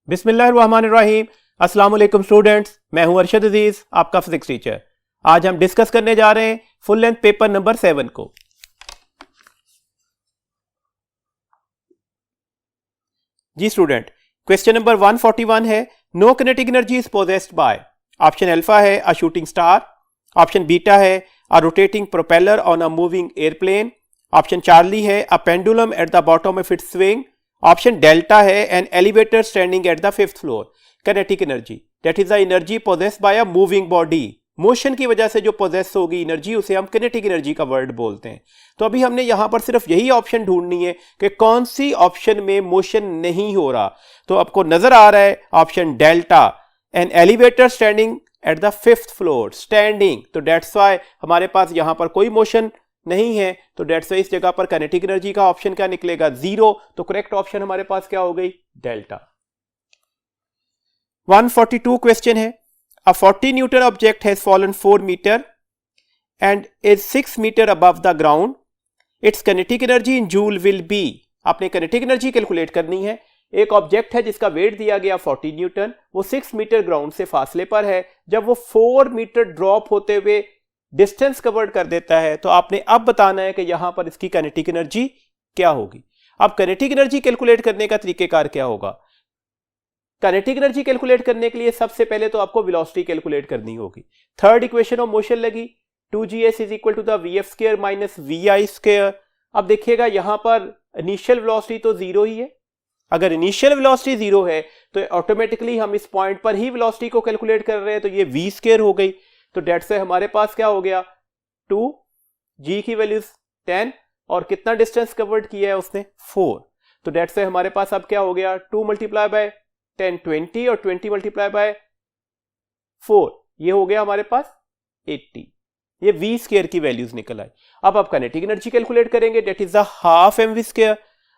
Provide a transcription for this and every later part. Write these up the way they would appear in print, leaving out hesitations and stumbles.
बिस्मिल्लाहिर्रहमानिर्रहीम। अस्सलाम वालेकुम स्टूडेंट्स, मैं हूं अरशद अजीज, आपका फिजिक्स टीचर। आज हम डिस्कस करने जा रहे हैं फुल लेंथ पेपर नंबर 7 को। जी स्टूडेंट, क्वेश्चन नंबर 141 है, no kinetic energy is possessed by. Option alpha है a shooting star, option beta है a rotating propeller on a moving airplane, option Charlie है a pendulum at the bottom of its swing, option delta है an elevator standing at the 5th floor. Kinetic energy that is the energy possessed by a moving body. Motion की वजह से जो poses होगी energy, उसे हम kinetic energy का word बोलते हैं। तो अभी हमने यहां पर सिर्फ यही ऑप्शन ढूंढनी है कि कौन सी ऑप्शन में मोशन नहीं हो रहा। तो आपको नजर आ रहा है option delta, N elevator standing at the 5th floor, standing. तो डेट्स वाई हमारे पास यहां पर कोई मोशन नहीं है, तो डेट्स वाई इस जगह पर किनेटिक एनर्जी का ऑप्शन क्या निकलेगा? 0। तो करेक्ट ऑप्शन हमारे पास क्या हो गई? डेल्टा। 142 क्वेश्चन है, a 40 Newton object has fallen 4 meter and is 6 meter above the ground. Its kinetic energy in joule will be। आपने kinetic energy कैलकुलेट करनी है। एक ऑब्जेक्ट है जिसका वेट दिया गया 40 न्यूटन, वो 6 मीटर ग्राउंड से फासले पर है। जब वो 4 मीटर ड्रॉप होते हुए डिस्टेंस कवर्ड कर देता है, तो आपने अब बताना है कि यहां पर इसकी किनेटिक एनर्जी क्या होगी। अब किनेटिक एनर्जी कैलकुलेट करने का तरीकेकार क्या होगा? किनेटिक एनर्जी कैलकुलेट करने के लिए सबसे पहले तो आपको वेलोसिटी कैलकुलेट करनी होगी। थर्ड इक्वेशन ऑफ मोशन लगी 2gs is equal to the vf square minus vi square. अब देखिएगा यहां पर इनिशियल वेलोसिटी तो 0 ही है। अगर इनिशियल वेलोसिटी 0 है तो ऑटोमेटिकली हम इस पॉइंट पर ही वेलोसिटी को कैलकुलेट कर रहे हैं, तो ये v स्क्वायर हो गई। तो डेट से हमारे पास क्या हो गया? 2, g की वैल्यू 10 और कितना डिस्टेंस कवर्ड किया है उसने? 4। तो डेट से हमारे पास अब क्या हो गया? 2 मल्टीप्लाई बाय 10 20 और 20 मल्टीप्लाई बाय 4, ये हो गया हमारे पास 80। ये v स्क्वायर की वैल्यूज निकल आई। अब आप किनेटिक एनर्जी कैलकुलेट करेंगे, that is the half mv square.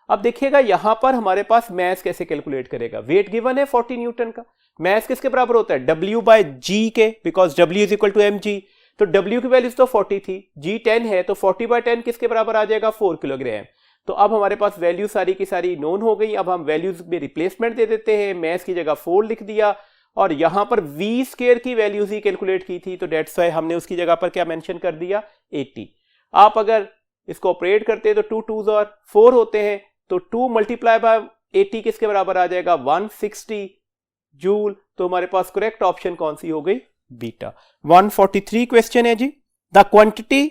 अब देखिएगा यहां पर हमारे पास मैस कैसे कैलकुलेट करेगा? वेट गिवन है 40 न्यूटन का, मैस किसके बराबर होता है? w बाय g के, because w is equal to mg। तो w की वैल्यूज तो 40 थी, g 10 है, तो 40 बाय 10 किसके बराबर आ जाएगा? 4 किलोग्राम। तो अब हमारे पास वैल्यू सारी की सारी नोन हो गई। अब हम वैल्यूज में रिप्लेसमेंट दे देते हैं, मैस की जगह 4 लिख दिया और यहां पर v स्क्वायर की वैल्यूज ही कैलकुलेट की थी, तो डेट्स वाई हमने उसकी जगह पर क्या मेंशन कर दिया? 80। आप अगर इसको ऑपरेट करते हैं तो 2 2s और 4 होते हैं, तो 2 मल्टीप्लाई बाय 80 किसके बराबर आ जाएगा? 160 जूल। तो हमारे पास करेक्ट ऑप्शन कौन सी हो गई? बीटा। 143 क्वेश्चन है जी, the quantity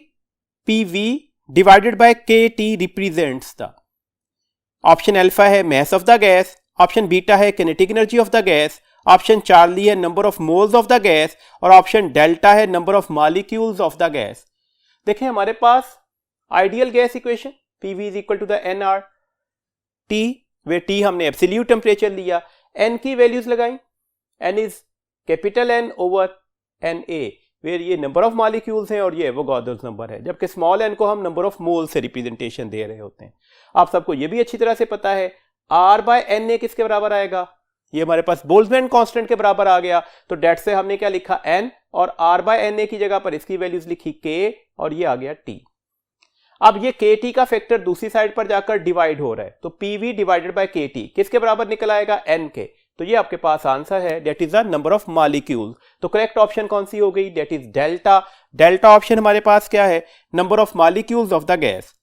pv divided by kt represents the. Option alpha है mass of the gas, option beta है kinetic energy of the gas, option Charlie है number of moles of the gas और option delta है number of molecules of the gas. देखें हमारे पास ideal gas equation pv is equal to the nr t, वे t हमने absolute temperature लिया, n की वैल्यूज लगाई, n is capital N over Na, where ये नंबर ऑफ मॉलिक्यूल्स हैं और ये एवोगाड्रोस नंबर है, जबकि स्मॉल n को हम नंबर ऑफ मोल से रिप्रेजेंटेशन दे रहे होते हैं। आप सबको ये भी अच्छी तरह से पता है R बाय Na किसके बराबर आएगा? ये हमारे पास बोल्ट्जमैन कांस्टेंट के बराबर आ गया। तो डेट से हमने क्या लिखा? n, और R बाय Na की जगह पर इसकी वैल्यूज लिखी k और ये आ गया t। अब ये kt का फैक्टर दूसरी साइड पर जाकर डिवाइड हो रहा है, तो pv डिवाइडेड बाय kt किसके बराबर निकल आएगा? n के। तो ये आपके पास आंसर है, that is the number of molecule. तो करेक्ट ऑप्शन कौन सी हो गई? That is delta. Delta option हमारे पास क्या है? Number of molecules of the gas.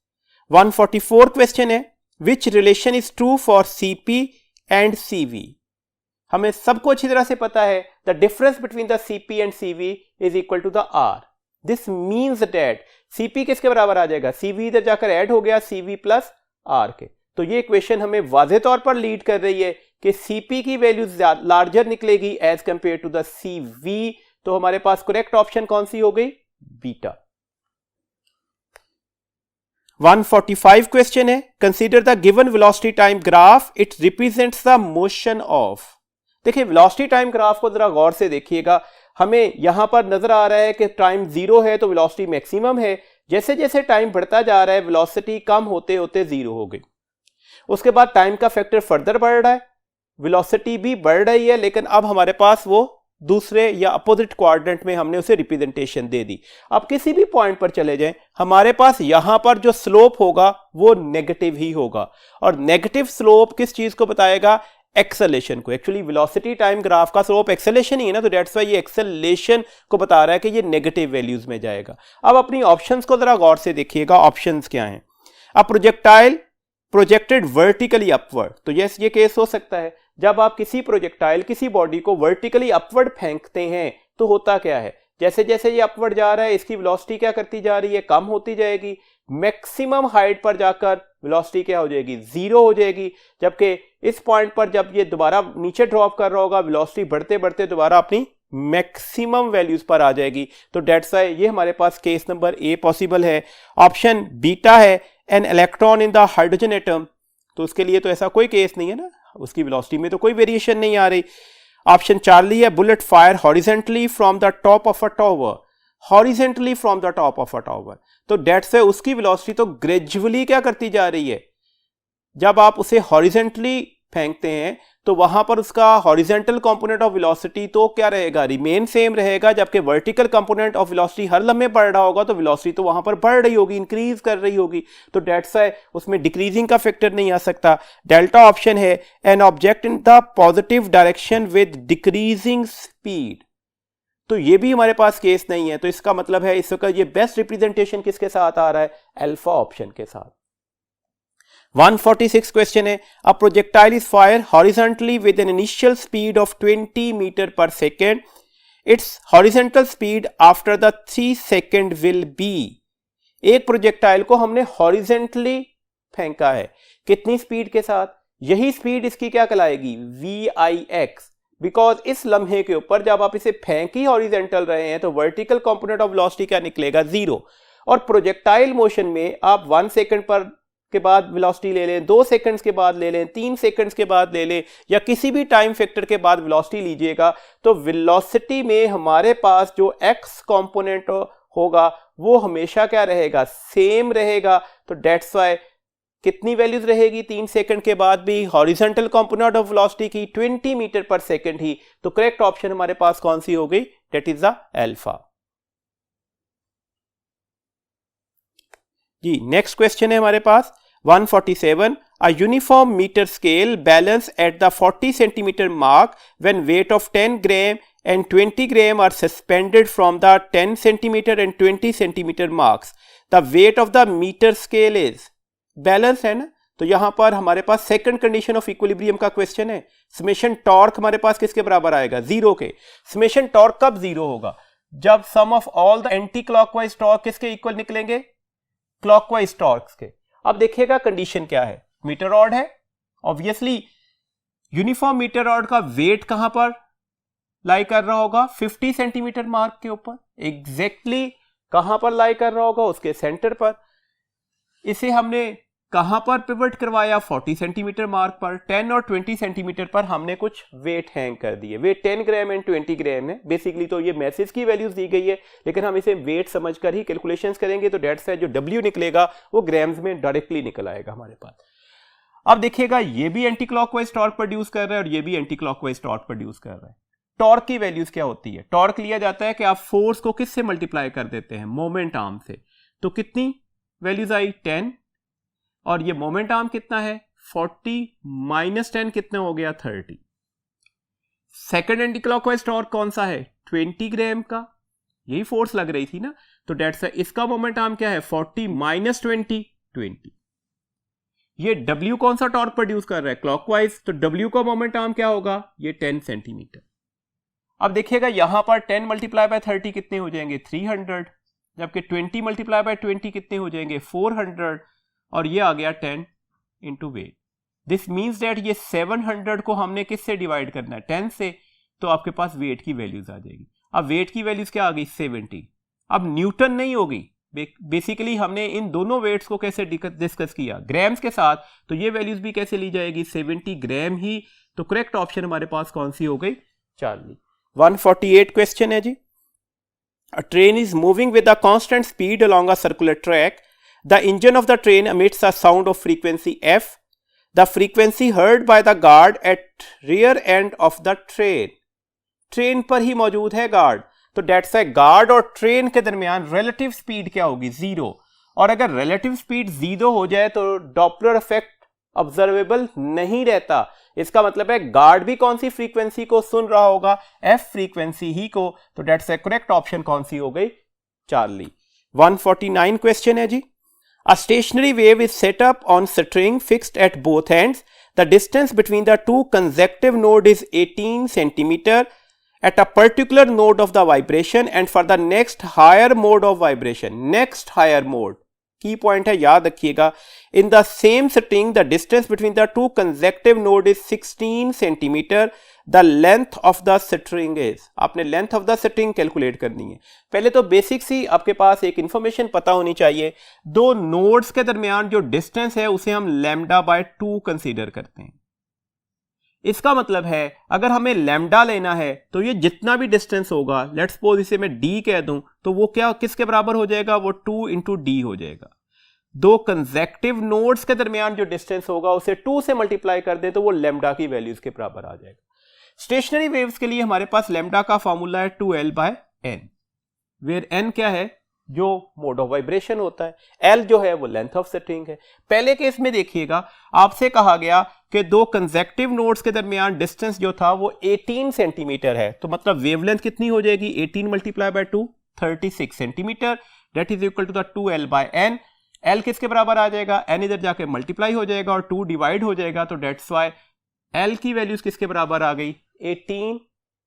144 question है, which relation is true for cp and cv। हमें सबको अच्छी तरह से पता है the difference between the cp and cv is equal to the r। This means that cp किसके बराबर आ जाएगा? cv इधर जाकर ऐड हो गया cv प्लस r के। तो ये इक्वेशन हमें वाज़ेह तौर पर लीड कर रही है कि cp की वैल्यू लार्जर निकलेगी as compare to the cv। तो हमारे पास करेक्ट ऑप्शन कौन सी हो गई? बीटा। 145 क्वेश्चन है, consider the given velocity time graph, it represents the motion of. देखिए वेलोसिटी टाइम ग्राफ को जरा गौर से देखिएगा। हमें यहां पर नजर आ रहा है कि टाइम 0 है तो वेलोसिटी मैक्सिमम है। जैसे जैसे टाइम बढ़ता जा रहा है वेलोसिटी कम होते होते 0 हो गई। उसके बाद टाइम का फैक्टर फर्दर बढ़ रहा है, वेलोसिटी भी बढ़ रही है, लेकिन अब हमारे पास वो दूसरे या अपोजिट क्वाड्रेंट में हमने उसे रिप्रेजेंटेशन दे दी। अब किसी भी पॉइंट पर चले जाएं, हमारे पास यहां पर जो स्लोप होगा वो नेगेटिव ही होगा। और नेगेटिव स्लोप किस चीज को बताएगा? एक्सेलेरेशन को। एक्चुअली वेलोसिटी टाइम ग्राफ का स्लोप एक्सेलेरेशन ही है ना, तो दैट्स व्हाई ये एक्सेलेरेशन को बता रहा है कि ये नेगेटिव वैल्यूज में जाएगा। अब अपनी ऑप्शंस को जरा गौर से देखिएगा, ऑप्शंस क्या हैं। A projectile projected vertically upward, तो यस ये केस हो सकता है जब आप किसी प्रोजेक्टाइल किसी बॉडी को वर्टिकली अपवर्ड फेंकते हैं तो होता क्या है, जैसे जैसे ये अपवर्ड जा रहा है इसकी वेलोसिटी क्या करती जा रही है, कम होती जाएगी, मैक्सिमम हाइट पर जाकर वेलोसिटी क्या हो जाएगी, जीरो हो जाएगी। जबकि इस पॉइंट पर जब ये दोबारा नीचे ड्रॉप कर रहा होगा वेलोसिटी बढ़ते बढ़ते दोबारा अपनी मैक्सिमम वैल्यूज पर आ जाएगी। तो डेट्स व्हाई ये हमारे पास केस नंबर ए पॉसिबल है। ऑप्शन बीटा है an electron in the hydrogen atom, तो उसके लिए तो ऐसा कोई केस नहीं है ना, उसकी वेलोसिटी में तो कोई वेरिएशन नहीं आ रही। ऑप्शन चार्ली है bullet fire horizontally from the top of a tower, horizontally from the top of a tower, तो डेट्स व्हाई उसकी वेलोसिटी तो ग्रेजुअली क्या करती जा रही है, जब आप उसे हॉरिजेंटली फेंकते हैं तो वहां पर उसका हॉरिजेंटल कंपोनेंट ऑफ वेलोसिटी तो क्या रहेगा, रिमेन सेम रहेगा, जबकि वर्टिकल कंपोनेंट ऑफ वेलोसिटी हर लम्हे बढ़ रहा होगा तो वेलोसिटी तो वहां पर बढ़ रही होगी, इंक्रीज कर रही होगी, तो डेट्स व्हाई उसमें डिक्रीजिंग का फैक्टर नहीं आ सकता। डेल्टा ऑप्शन है an object in the positive direction with decreasing speed, तो ये भी हमारे पास केस नहीं है। तो इसका मतलब है इस वक्त ये बेस्ट रिप्रेजेंटेशन किसके साथ आ रहा है, अल्फा ऑप्शन के साथ। 146 क्वेश्चन है a projectile is fire horizontally with an initial speed of 20 metre per second, its horizontal speed after the 3 second will be. एक प्रोजेक्टाइल को हमने हॉरिजॉन्टली फेंका है, कितनी स्पीड के साथ, यही स्पीड इसकी क्या कहलाएगी, VIX, बिकॉज इस लम्हे के ऊपर जब आप इसे फेंक ही हॉरिजेंटल रहे हैं तो वर्टिकल कंपोनेंट ऑफ वेलोसिटी क्या निकलेगा, जीरो। और प्रोजेक्टाइल मोशन में आप 1 सेकंड पर के बाद वेलोसिटी ले लें, 2 सेकंड्स के बाद ले लें, 3 सेकंड्स के बाद ले लें, या किसी भी टाइम फैक्टर के बाद वेलोसिटी लीजिएगा, तो वेलोसिटी में हमारे पास जो x कंपोनेंट होगा वो हमेशा क्या रहेगा, सेम रहेगा। तो डेट्स व्हाई कितनी वैल्यूज रहेगी 3 सेकंड के बाद भी, हॉरिजॉन्टल कंपोनेंट ऑफ वेलोसिटी की 20 मीटर पर सेकंड ही। तो करेक्ट ऑप्शन हमारे पास कौन सी हो गई, दैट इज द अल्फा। जी नेक्स्ट क्वेश्चन है हमारे पास 147 a uniform metre scale balance at the 40 centimetre mark when weight of 10 gram and 20 gram are suspended from the 10 centimetre and 20 centimetre marks, the weight of the metre scale is, balance है ना, तो यहां पर हमारे पास second condition of equilibrium का question है। Summation torque हमारे पास किसके बराबर आएगा, जीरो के। समेशन टॉर्क कब जीरो होगा, जब sum of all the anti clockwise torque किसके इक्वल निकलेंगे, क्लॉकवाइज टॉर्क्स के। अब देखिएगा कंडीशन क्या है, मीटर रॉड है, ऑब्वियसली यूनिफॉर्म मीटर रॉड का वेट कहां पर लाई कर रहा होगा, 50 सेंटीमीटर मार्क के ऊपर, एग्जैक्टली कहां पर लाई कर रहा होगा, उसके सेंटर पर। इसे हमने कहां पर पिवट करवाया, 40 सेंटीमीटर मार्क पर, 10 और 20 सेंटीमीटर पर हमने कुछ वेट हैंग कर दिए। वेट 10 ग्राम एंड 20 ग्राम है बेसिकली, तो ये मैसेज की वैल्यूज दी गई है, लेकिन हम इसे वेट समझकर ही कैलकुलेशंस करेंगे, तो डेट्स है जो W निकलेगा वो ग्राम्स में डायरेक्टली निकल आएगा हमारे पास। अब देखिएगा ये भी एंटी क्लॉकवाइज टॉर्क प्रोड्यूस कर रहा है और ये भी एंटी क्लॉकवाइज टॉर्क प्रोड्यूस कर रहा है। टॉर्क की वैल्यूज क्या होती है, टॉर्क लिया जाता है कि आप फोर्स को किससे मल्टीप्लाई कर देते हैं, मोमेंट आर्म से। तो कितनी वैल्यूज आई, 10, और ये मोमेंट आर्म कितना है 40 माइनस 10 कितना हो गया, 30। सेकंड एंटी क्लॉकवाइज टॉर्क कौन सा है, 20 ग्राम का, यही फोर्स लग रही थी ना, तो डेट्स इसका मोमेंट आर्म क्या है, 40 माइनस 20, 20। ये W कौन सा टॉर्क प्रोड्यूस कर रहा है, क्लॉकवाइज, तो W का मोमेंट आर्म क्या होगा, ये 10 सेंटीमीटर। अब देखिएगा यहां पर 10 मल्टीप्लाई बाय 30 कितने हो जाएंगे, 300, जबकि 20 मल्टीप्लाई बाय 20 कितने हो जाएंगे, 400, और ये आ गया 10 into weight. This means that ये 700 को हमने किससे डिवाइड करना है, 10 से, तो आपके पास वेट की वैल्यूज आ जाएगी। अब वेट की वैल्यूज क्या आ गई, 70। अब न्यूटन नहीं होगी, बेसिकली हमने इन दोनों वेट्स को कैसे डिस्कस किया, ग्राम्स के साथ, तो ये वैल्यूज भी कैसे ली जाएगी, 70 ग्राम ही। तो करेक्ट ऑप्शन हमारे पास कौन सी हो गई, चार्ली। 148 क्वेश्चन है जी, a train is moving with a constant speed along a circular track, the engine of the train emits a sound of frequency F, the frequency heard by the guard at rear end of the train। Train पर ही मौजूद है guard, तो dates है guard और train के दरमियान relative speed क्या होगी, जीरो। और अगर रिलेटिव स्पीड जीरो हो जाए तो डॉपलर इफेक्ट ऑब्जर्वेबल नहीं रहता। इसका मतलब है गार्ड भी कौन सी फ्रीक्वेंसी को सुन रहा होगा, एफ फ्रीक्वेंसी ही को, तो डेट्स ए करेक्ट ऑप्शन कौन सी हो गई, चार्ली। 149 क्वेश्चन है जी, a stationary wave is set up on string fixed at both ends, the distance between the two consecutive node is 18 centimetre at a particular node of the vibration and for the next higher mode of vibration, next higher mode, key point है याद रखिएगा, in the same string the distance between the two consecutive node is 16 centimeter, the length of the string is, आपने length of the string calculate करनी है। पहले तो basics ही आपके पास एक इंफॉर्मेशन पता होनी चाहिए, दो नोड्स के दरमियान जो डिस्टेंस है उसे हम लैम्डा बाय 2 कंसीडर करते हैं। इसका मतलब है अगर हमें लैम्डा लेना है तो ये जितना भी डिस्टेंस होगा, लेट्स सपोज इसे मैं d कह दूं, तो वो क्या किसके बराबर हो जाएगा, वो 2 इंटू डी हो जाएगा। दो कंसेक्टिव नोड्स के दरमियान जो डिस्टेंस होगा उसे 2 से मल्टीप्लाई कर दे तो वो लैम्डा की वैल्यूज के बराबर आ जाएगा। स्टेशनरी वेव्स के लिए हमारे पास लैम्डा का फॉर्मूला है 2l/n, वेयर n क्या है, जो मोड ऑफ वाइब्रेशन होता है, L जो है वो लेंथ ऑफ स्ट्रिंग है। पहले केस में देखिएगा आपसे कहा गया कि दो कंसेक्टिव नोड्स के दरमियान डिस्टेंस जो था वो 18 सेंटीमीटर है, तो मतलब वेवलेंथ कितनी हो जाएगी, 18 multiply by 2 36 centimetre, that is equal to the 2l/n। L किसके बराबर आ जाएगा, n इधर जाके मल्टीप्लाई हो जाएगा और 2 डिवाइड हो जाएगा, तो डेट्स वाई L की वैल्यूज किसके बराबर आ गई, 18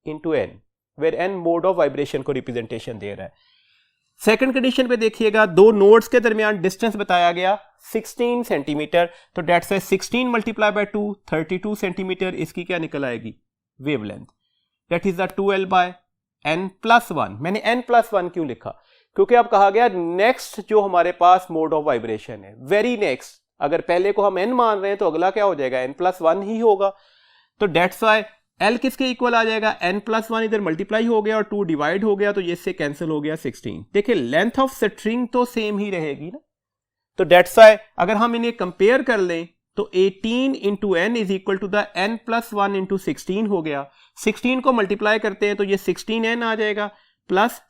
into n, where n mode of vibration को रिप्रेजेंटेशन दे रहा है। सेकंड कंडीशन पे देखिएगा दो नोड्स के दरमियान डिस्टेंस बताया गया 16 सेंटीमीटर, तो डेट्स है 16 मल्टीप्लाई बाय 2 32 सेंटीमीटर, इसकी क्या निकल आएगी, wavelength, that is the 2l/n+1। मैंने n+1 क्यों लिखा, क्योंकि अब कहा गया नेक्स्ट जो हमारे पास मोड ऑफ वाइब्रेशन है, वेरी नेक्स्ट, अगर पहले को हम n मान रहे हैं तो अगला क्या हो जाएगा, n+1 ही होगा, तो डेट्स वाई L किसके इक्वल आ जाएगा, n+1 इधर मल्टीप्लाई हो गया और 2 डिवाइड हो गया, तो ये इससे कैंसिल हो गया 16। देखिए लेंथ ऑफ स्ट्रिंग तो सेम ही रहेगी ना, तो डेट्स वाई अगर हम इन्हें कंपेयर कर लें तो 18 into n is equal to the n+1 into 16 हो गया, 16 को मल्टीप्लाई करते हैं तो ये 16n आ जाएगा प्लस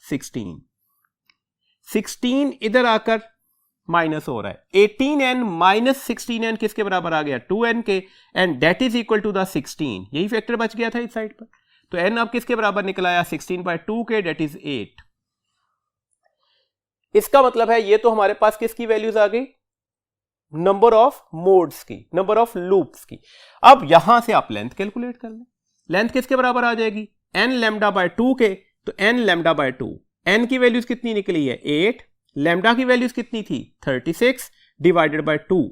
16 इधर आकर माइनस हो रहा है, 18n माइनस 16n किसके बराबर आ गया, 2n के, and that is equal to the 16, यही फैक्टर बच गया था इस साइड पर, तो n अब किसके बराबर निकल आया, 16/2 के, दैट इज 8। इसका मतलब है ये तो हमारे पास किसकी वैल्यूज आ गई, नंबर ऑफ मोड्स की, नंबर ऑफ लूप्स की। अब यहां से आप लेंथ कैलकुलेट कर लें, लेंथ किसके बराबर आ जाएगी, n λ/2 के, तो n λ/2, n की वैल्यूज कितनी निकली है 8, लैम्डा की वैल्यूज कितनी थी 36 डिवाइडेड बाय 2,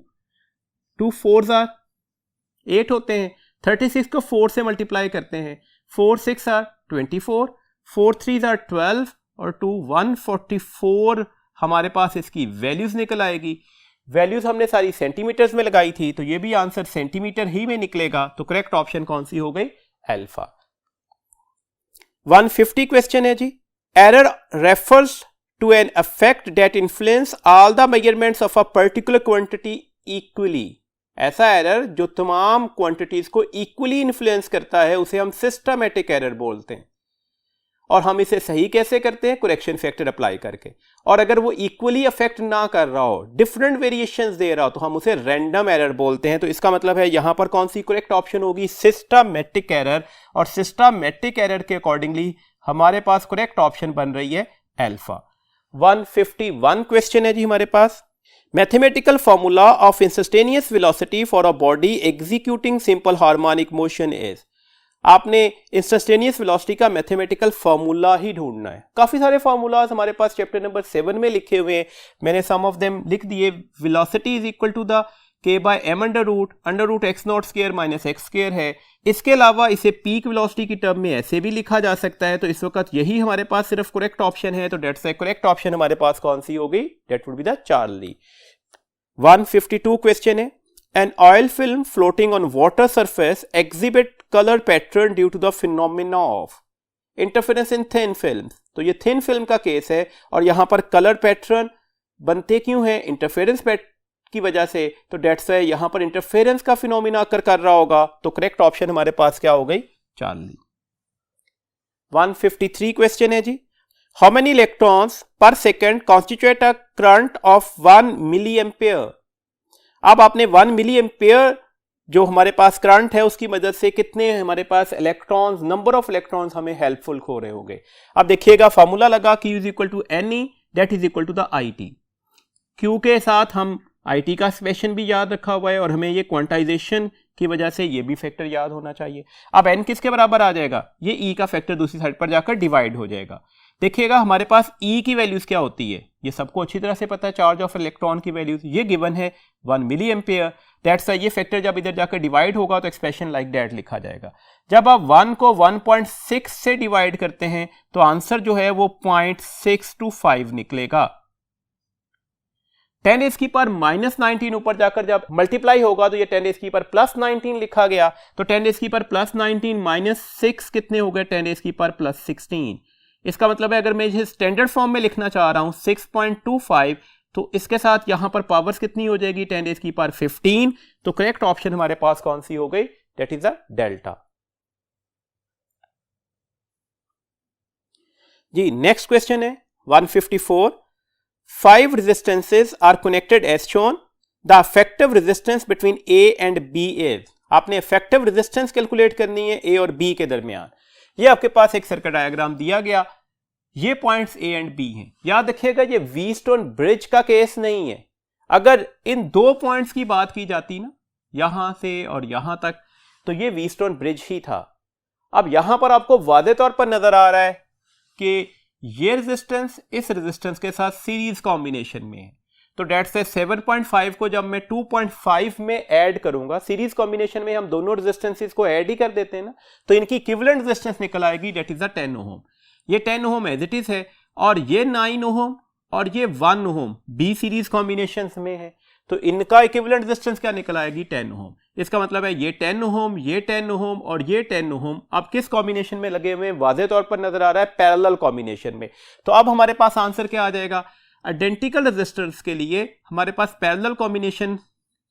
2 4s आर 8 होते हैं, 36 को 4 से मल्टीप्लाई करते हैं, 4 6 आर 24, 4 3s आर 12 और 2 144 हमारे पास इसकी वैल्यूज निकल आएगी। वैल्यूज हमने सारी सेंटीमीटर्स में लगाई थी, तो ये भी आंसर सेंटीमीटर ही में निकलेगा, तो करेक्ट ऑप्शन कौन सी हो गई, अल्फा। 150 क्वेश्चन है जी, error refers to an effect that influence all the measurements of a particular quantity equally। ऐसा एरर जो तमाम क्वांटिटीज को इक्वली इन्फ्लुएंस करता है उसे हम सिस्टमैटिक एरर बोलते हैं, और हम इसे सही कैसे करते हैं, करेक्शन फैक्टर अप्लाई करके, और अगर वो इक्वली अफेक्ट ना कर रहा हो, डिफरेंट वेरिएशंस दे रहा हो, तो हम उसे रैंडम एरर बोलते हैं। तो इसका मतलब है यहां पर कौन सी करेक्ट ऑप्शन होगी, सिस्टमैटिक एरर, और सिस्टमैटिक एरर के अकॉर्डिंगली हमारे पास करेक्ट ऑप्शन बन रही है अल्फा। 151 क्वेश्चन है जी हमारे पास, mathematical formula of instantaneous velocity for a body executing simple harmonic motion is. आपने इंस्टेंटेनियस वेलोसिटी का मैथमेटिकल फॉर्मूला ही ढूंढना है। काफी सारे फॉर्मूलाज हमारे पास चैप्टर नंबर 7 में लिखे हुए हैं, मैंने सम ऑफ देम लिख दिए। Velocity is equal to the k/m√√x naught square minus x square है। इसके अलावा इसे पीक वेलोसिटी की टर्म में ऐसे भी लिखा जा सकता है, तो इस वक्त यही हमारे पास सिर्फ करेक्ट ऑप्शन है, तो डेट्स करेक्ट ऑप्शन हमारे पास कौन सी होगी, that would be the Charlie. 152 question है, an oil film floating on water surface exhibit colour pattern due to the phenomena of interference in thin film. तो ये थिन फिल्म का केस है, और यहां पर कलर पैटर्न बनते क्यों है, इंटरफेरेंस की वजह से, तो डेट्स है यहां पर इंटरफेरेंस का फिनोमिना अकर कर रहा होगा, तो करेक्ट ऑप्शन हमारे पास क्या हो गई, चार्ली। 153 क्वेश्चन है जी, how many electrons per second constitute a current of 1 milli ampere. अब आपने 1 मिली एम्पेयर जो हमारे पास करंट है उसकी मदद से कितने हमारे पास इलेक्ट्रॉन्स, नंबर ऑफ इलेक्ट्रॉन्स हमें हेल्पफुल हो रहे होंगे। अब देखिएगा फॉर्मूला लगा Q is equal to NE that is equal to the IT। Q के साथ हम IT का एक्सप्रेशन भी याद रखा हुआ है और हमें ये क्वांटाइजेशन की वजह से ये भी फैक्टर याद होना चाहिए। अब n किसके बराबर आ जाएगा, ये E का फैक्टर दूसरी साइड पर जाकर डिवाइड हो जाएगा। देखिएगा हमारे पास E की वैल्यूज क्या होती है, ये सबको अच्छी तरह से पता है, चार्ज ऑफ इलेक्ट्रॉन की वैल्यूज ये गिवन है 1 मिली एम्पेयर। दैट्स ये फैक्टर जब इधर जाकर डिवाइड होगा तो एक्सप्रेशन लाइक दैट लिखा जाएगा। जब आप 1 को 1.6 से डिवाइड करते हैं तो आंसर जो है वो 0.625 निकलेगा। 10 रेज़ की पावर -19 ऊपर जाकर जब मल्टीप्लाई होगा तो ये 10 रेज़ की पावर +19 लिखा गया। तो 10 रेज़ की पावर +19 -6 कितने हो गए, 10 रेज़ की पावर +16। इसका मतलब है अगर मैं इसे स्टैंडर्ड फॉर्म में लिखना चाह रहा हूं 6.25, तो इसके साथ यहां पर पावर्स कितनी हो जाएगी, 10 रेज़ की पावर 15। तो करेक्ट ऑप्शन हमारे पास कौन सी हो गई, दैट इज अ डेल्टा। जी नेक्स्ट क्वेश्चन है 154। 5 resistances are connected as shown. The effective resistance between A and B is, आपने effective resistance कैलकुलेट करनी है A और B के दरमियान। ये आपके पास एक सर्किट डायग्राम दिया गया, ये पॉइंट्स A एंड B हैं। याद रखिएगा ये व्हीटस्टोन ब्रिज का केस नहीं है। अगर इन दो पॉइंट्स की बात की जाती ना, यहां से और यहां तक, तो ये व्हीटस्टोन ब्रिज ही था। अब यहां पर आपको वादे तौर पर नजर आ रहा है कि ये रेजिस्टेंस इस रेजिस्टेंस के साथ सीरीज कॉम्बिनेशन में है। तो डेट से 7.5 को जब मैं 2.5 में ऐड करूंगा, सीरीज कॉम्बिनेशन में हम दोनों रेजिस्टेंसेस को ऐड ही कर देते हैं ना, तो इनकी इक्विवेलेंट रेजिस्टेंस निकल आएगी, डेट इज द 10 ओम। ये 10 ओम एज इट इज है और ये 9 ओम और ये 1 ओम बी सीरीज कॉम्बिनेशन में है, तो इनका इक्विवेलेंट रेजिस्टेंस क्या निकल आएगी, 10 ओम। इसका मतलब है ये 10 ओम, ये 10 ओम और ये 10 ओम अब किस कॉम्बिनेशन में लगे हुए हैं, वाज़े तौर पर नजर आ रहा है पैरेलल कॉम्बिनेशन में। तो अब हमारे पास आंसर क्या आ जाएगा, आइडेंटिकल रेजिस्टर्स के लिए हमारे पास पैरेलल कॉम्बिनेशन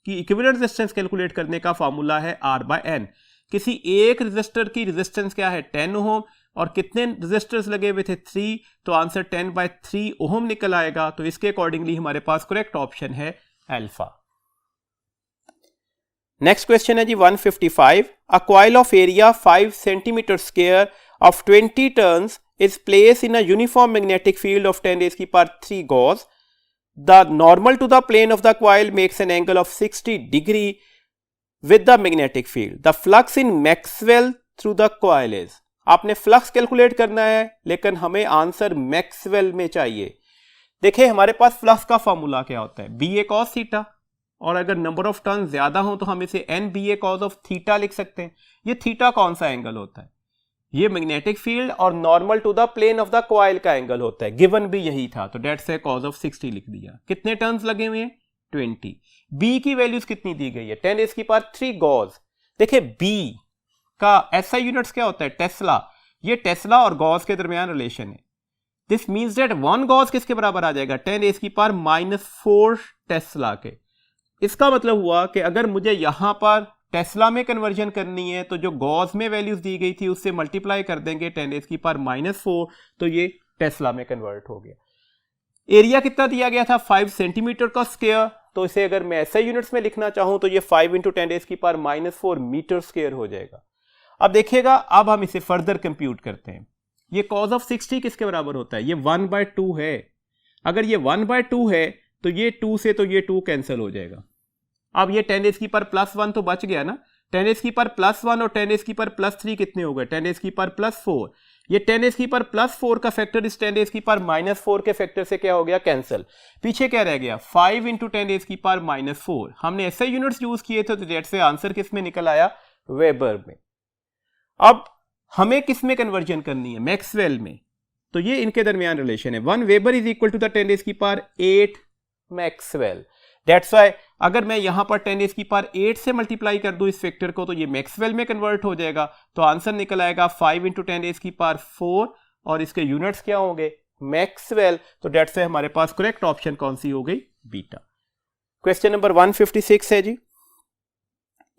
की इक्विवेलेंट रेजिस्टेंस कैलकुलेट करने का फॉर्मूला है R/N। किसी एक रेजिस्टर की रेजिस्टेंस क्या है, 10 ओम, और कितने रेजिस्टर्स लगे हुए थे, 3, तो आंसर 10/3 ओम निकल आएगा। तो इसके अकॉर्डिंगली हमारे पास करेक्ट ऑप्शन है अल्फा। नेक्स्ट क्वेश्चन है जी 155। A coil of area 5 centimetre square of 20 turns is placed in a uniform magnetic field of 10 raised to the power 3 Gauss. The normal to the plane of the coil makes an angle of 60 degree with the magnetic field. The flux in Maxwell through the coil is, आपने flux calculate करना है लेकिन हमें answer Maxwell में चाहिए। देखिए हमारे पास flux का फॉर्मूला क्या होता है, BA cos थीटा, और अगर नंबर ऑफ टर्न ज्यादा हो तो हम इसे NBA cos ऑफ थीटा लिख सकते हैं। ये थीटा कौन सा एंगल होता है, ये मैग्नेटिक फील्ड और normal to the plane of the coil का एंगल होता है, गिवन भी यही था, तो डेट से cos ऑफ 60 लिख दिया। कितने टर्न्स लगे हुए हैं, 20। बी की वैल्यूज कितनी दी गई है, 10 रेज़ की पावर 3 गॉस। देखिए बी का SI यूनिट्स क्या होता है, टेस्ला। ये टेस्ला और गॉस के दरमियान रिलेशन है। दिस मीन्स दैट 1 गॉस किसके बराबर आ जाएगा, 10 रेज़ की पावर -4 टेस्ला के। इसका मतलब हुआ कि अगर मुझे यहां पर टेस्ला में कन्वर्जन करनी है तो जो गॉस में वैल्यूज दी गई थी उससे मल्टीप्लाई कर देंगे 10 रेज़ की पावर -4, तो ये टेस्ला में कन्वर्ट हो गया। एरिया कितना दिया गया था, 5 सेंटीमीटर का स्क्वायर, तो इसे अगर मैं SI यूनिट्स में लिखना चाहूं तो ये 5 × 10 रेज़ की पावर -4 मीटर स्क्वायर हो जाएगा। अब देखिएगा, अब हम इसे फर्दर कंप्यूट करते हैं। ये cos ऑफ 60 किसके बराबर होता है, ये 1/2 है। अगर ये 1/2 है तो ये 2 से तो ये 2 कैंसिल हो जाएगा। अब ये 10 रेज़ की पावर +1 तो बच गया ना, 10 रेज़ की पावर +1 और 10 रेज़ की पावर +3 कितने हो गए, 10 रेज़ की पावर +4। ये 10 रेज़ की पावर +4 का फैक्टर इस 10 रेज़ की पावर -4 के फैक्टर से क्या हो गया, कैंसिल। पीछे क्या रह गया, 5 × 10 रेज़ की पावर -4। हमने SI यूनिट्स यूज किए थे तो डेट से आंसर किस में निकल आया, वेबर में। अब हमें किस में कन्वर्जन करनी है, मैक्सवेल में। तो ये इनके दरमियान रिलेशन है, 1 weber is equal to the 10 raise की पावर 8 मैक्सवेल। दैट्स वाई अगर मैं यहां पर 10 रेज़ की पावर 8 से मल्टीप्लाई कर दूं इस फैक्टर को तो ये मैक्सवेल में कन्वर्ट हो जाएगा। तो आंसर निकल आएगा 5 × 10 रेज़ की पावर 4 और इसके यूनिट्स क्या होंगे, मैक्सवेल। तो दैट्स से हमारे पास करेक्ट ऑप्शन कौन सी हो गई, बीटा। क्वेश्चन नंबर 156 है जी।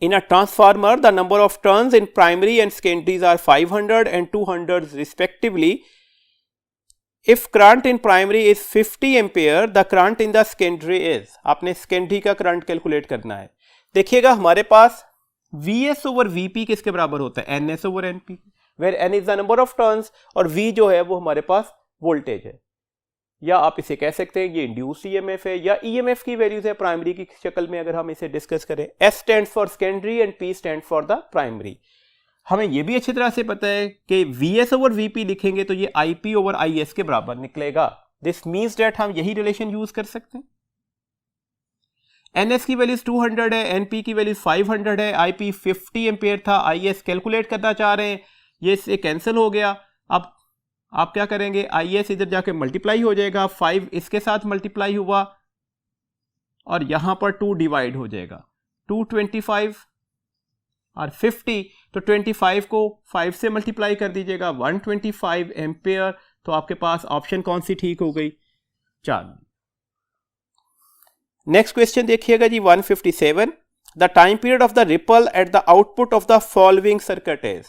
In a transformer, the number of turns in primary and secondaries are 500 and 200 respectively. If current in primary is 50 ampere, the current in the secondary is, आपने secondary का current calculate करना है। देखिएगा हमारे पास Vs over Vp किसके बराबर होता है? Ns over Np, where N is the number of turns और V जो है वो हमारे पास वोल्टेज है, या आप इसे कह सकते हैं ये इंड्यूस्ड ईएमएफ है या ईएमएफ की वैल्यूज है प्राइमरी की शक्ल में अगर हम इसे डिस्कस करें। S stand for secondary and P stand for the primary. हमें यह भी अच्छी तरह से पता है कि Vs ओवर Vp लिखेंगे तो ये Ip ओवर Is के बराबर निकलेगा। दिस मीन्स दैट हम यही रिलेशन यूज कर सकते हैं। Ns की वैल्यूज 200 है, Np की वैल्यूज 500 है, Ip 50 एम्पेयर था, Is कैलकुलेट करना चाह रहे हैं, ये इससे कैंसिल हो गया। अब आप क्या करेंगे, Is इधर जाके मल्टीप्लाई हो जाएगा, 5 इसके साथ मल्टीप्लाई हुआ और यहां पर 2 डिवाइड हो जाएगा, 225 और 50, तो 25 को 5 से मल्टीप्लाई कर दीजिएगा, 125 एम्पेयर। तो आपके पास ऑप्शन कौन सी ठीक हो गई? 4। नेक्स्ट क्वेश्चन देखिएगा जी 157। The time period of the ripple at the output of the following circuit is.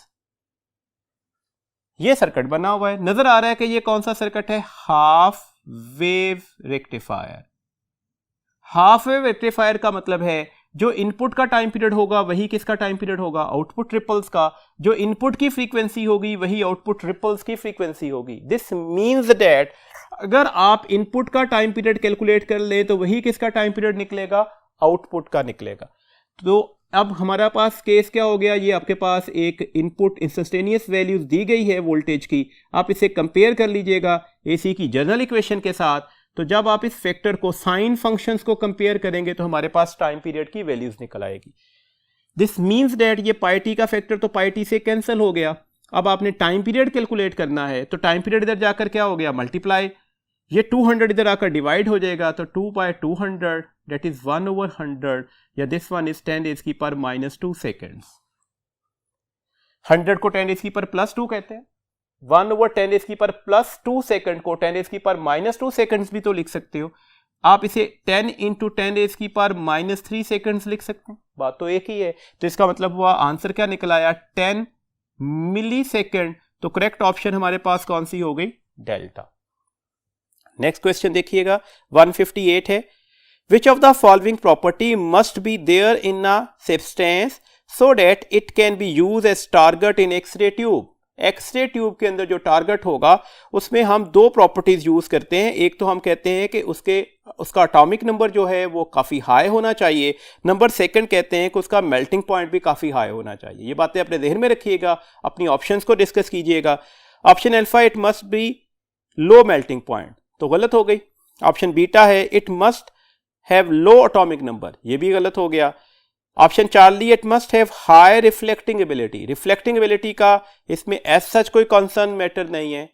ये सर्किट बना हुआ है, नजर आ रहा है कि ये कौन सा सर्किट है? Half wave rectifier. Half wave rectifier का मतलब है जो इनपुट का टाइम पीरियड होगा वही किसका टाइम पीरियड होगा? आउटपुट रिपल्स का। जो इनपुट की फ्रीक्वेंसी होगी वही आउटपुट रिपल्स की फ्रीक्वेंसी होगी। दिस मीन्स दैट अगर आप इनपुट का टाइम पीरियड कैलकुलेट कर ले तो वही किसका टाइम पीरियड निकलेगा? आउटपुट का निकलेगा। तो अब हमारा पास केस क्या हो गया? ये आपके पास एक इनपुट इंस्टेंटेनियस वैल्यूज दी गई है वोल्टेज की, आप इसे कंपेयर कर लीजिएगा एसी की जनरल इक्वेशन के साथ। तो जब आप इस फैक्टर को साइन फंक्शंस को कंपेयर करेंगे तो हमारे पास टाइम पीरियड की वैल्यूज निकल आएगी। दिस मीन्स दैट ये पाई टी का फैक्टर तो पाई टी से कैंसिल हो गया। अब आपने टाइम पीरियड कैलकुलेट करना है तो टाइम पीरियड इधर जाकर क्या हो गया? मल्टीप्लाई। ये 200 इधर आकर डिवाइड हो जाएगा, तो 2 बाय 200 दैट इज 1 ओवर 100, या दिस वन इज 10 रेज़ की पावर -2 सेकेंड्स। 100 को 10 रेज़ की पावर +2 कहते हैं, 1 ओवर 10 रेज़ की पावर +2 सेकंड को 10 रेज़ की पावर -2 सेकंड्स भी तो लिख सकते हो। आप इसे 10 इंटू 10 रेज़ की पावर -3 सेकंड्स लिख सकते हैं, बात तो एक ही है। तो इसका मतलब हुआ आंसर क्या निकल आया? 10 मिली सेकेंड। तो करेक्ट ऑप्शन हमारे पास कौन सी हो गई? डेल्टा। नेक्स्ट क्वेश्चन देखिएगा 158 है। Which of the following property must be there in a substance so that it can be use as target in x ray tube. X ray tube के अंदर जो टारगेट होगा उसमें हम दो प्रॉपर्टीज यूज करते हैं। एक तो हम कहते हैं कि उसका एटॉमिक नंबर जो है वो काफी हाई होना चाहिए। नंबर सेकंड कहते हैं कि उसका मेल्टिंग पॉइंट भी काफी हाई होना चाहिए। ये बातें अपने ध्यान में रखिएगा, अपनी ऑप्शंस को डिस्कस कीजिएगा। Option alpha it must be low melting point, तो गलत हो गई। ऑप्शन बीटा है it must have low atomic number, ये भी गलत हो गया। Option Charlie it must have high reflecting ability, reflecting ability का इसमें एज सच कोई कंसर्न मैटर नहीं है।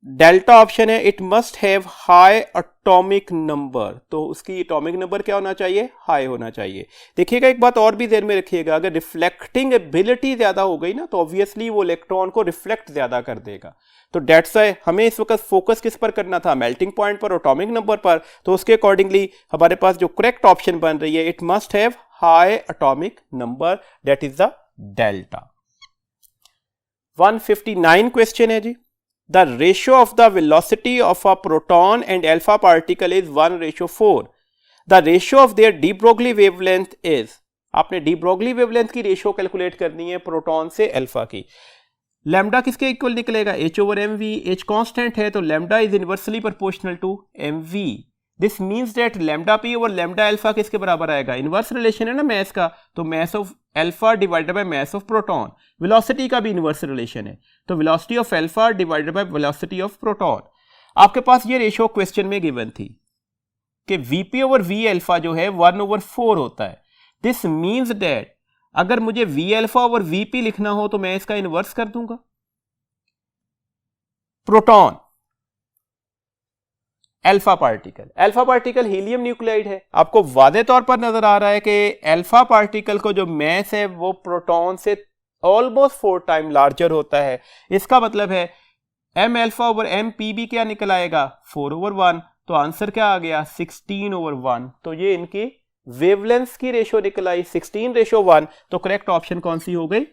डेल्टा ऑप्शन है it must have high atomic number, तो उसकी एटॉमिक नंबर क्या होना चाहिए? हाई होना चाहिए। देखिएगा एक बात और भी ध्यान में रखिएगा, अगर रिफ्लेक्टिंग एबिलिटी ज्यादा हो गई ना तो ऑब्वियसली वो इलेक्ट्रॉन को रिफ्लेक्ट ज्यादा कर देगा। तो डेट्स व्हाई हमें इस वक्त फोकस किस पर करना था? मेल्टिंग पॉइंट पर, एटॉमिक नंबर पर। तो उसके अकॉर्डिंगली हमारे पास जो करेक्ट ऑप्शन बन रही है it must have high atomic number, that is the delta. 159 question है जी। The ratio of the velocity of a proton and alpha particle is 1:4. The ratio of their de Broglie wavelength is, आपने de Broglie wavelength की ratio calculate करनी है proton से alpha की। Lambda किसके equal निकलेगा? h/mv। h constant है तो lambda is inversely proportional to mv। This means that lambda P over lambda alpha किसके बराबर आएगा? इनवर्स रिलेशन है ना मैस का, तो mass of alpha divided by mass of proton. Velocity का भी इनवर्स रिलेशन है, तो velocity of alpha divided by velocity of proton. आपके पास ये रेशियो क्वेश्चन में गिवन थी कि वीपी ओवर वी अल्फा जो है 1/4 होता है। दिस मीन्स दैट अगर मुझे वी अल्फा ओवर वीपी लिखना हो तो मैं इसका इनवर्स कर दूंगा। Proton alpha particle helium nuclide है। आपको वादे तौर पर नजर आ रहा है कि अल्फा पार्टिकल को जो मैस है वो प्रोटॉन से ऑलमोस्ट 4 टाइम लार्जर होता है। इसका मतलब है M alpha over M P भी क्या निकल आएगा? 4/1। तो आंसर क्या आ गया? 16/1। तो ये इनकी वेवलेंथ की रेशियो निकल आई 16:1। तो करेक्ट ऑप्शन कौन सी हो गई?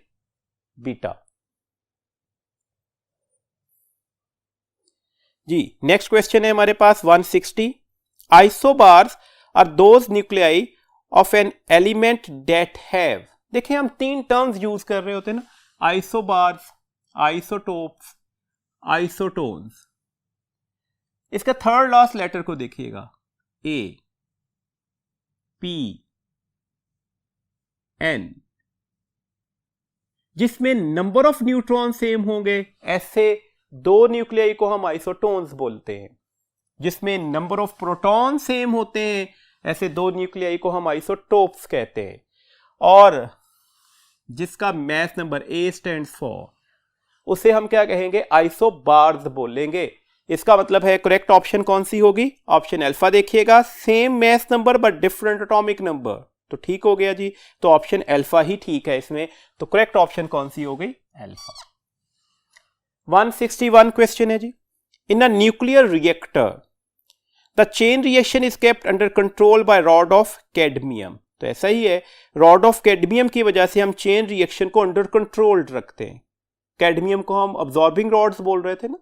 बीटा। जी नेक्स्ट क्वेश्चन है हमारे पास 160। Isobars are those nuclei of an element that have, देखिए हम 3 टर्म्स यूज कर रहे होते हैं ना, आइसोबार्स, आइसोटोप्स, आइसोटोन्स। इसका थर्ड लास्ट लेटर को देखिएगा, ए, पी, एन, जिसमें नंबर ऑफ न्यूट्रॉन सेम होंगे ऐसे 2 न्यूक्लियाई को हम आइसोटोन्स बोलते हैं। जिसमें नंबर ऑफ प्रोटॉन सेम होते हैं ऐसे 2 न्यूक्लियाई को हम आइसोटोप्स कहते हैं। और जिसका math number A stands for, उसे हम क्या कहेंगे, आइसोबार्स बोलेंगे। इसका मतलब है करेक्ट ऑप्शन कौन सी होगी, ऑप्शन अल्फा। देखिएगा same math number but different atomic number, तो ठीक हो गया जी। तो ऑप्शन अल्फा ही ठीक है इसमें। तो करेक्ट ऑप्शन कौन सी हो गई, अल्फा। 161 क्वेश्चन है जी। In a nuclear reactor the chain reaction is kept under control by rod of cadmium. तो ऐसा ही है, रॉड ऑफ कैडमियम की वजह से हम चेन रिएक्शन को अंडर कंट्रोल रखते हैं। कैडमियम को हम अब्जॉर्बिंग रॉड्स बोल रहे थे ना।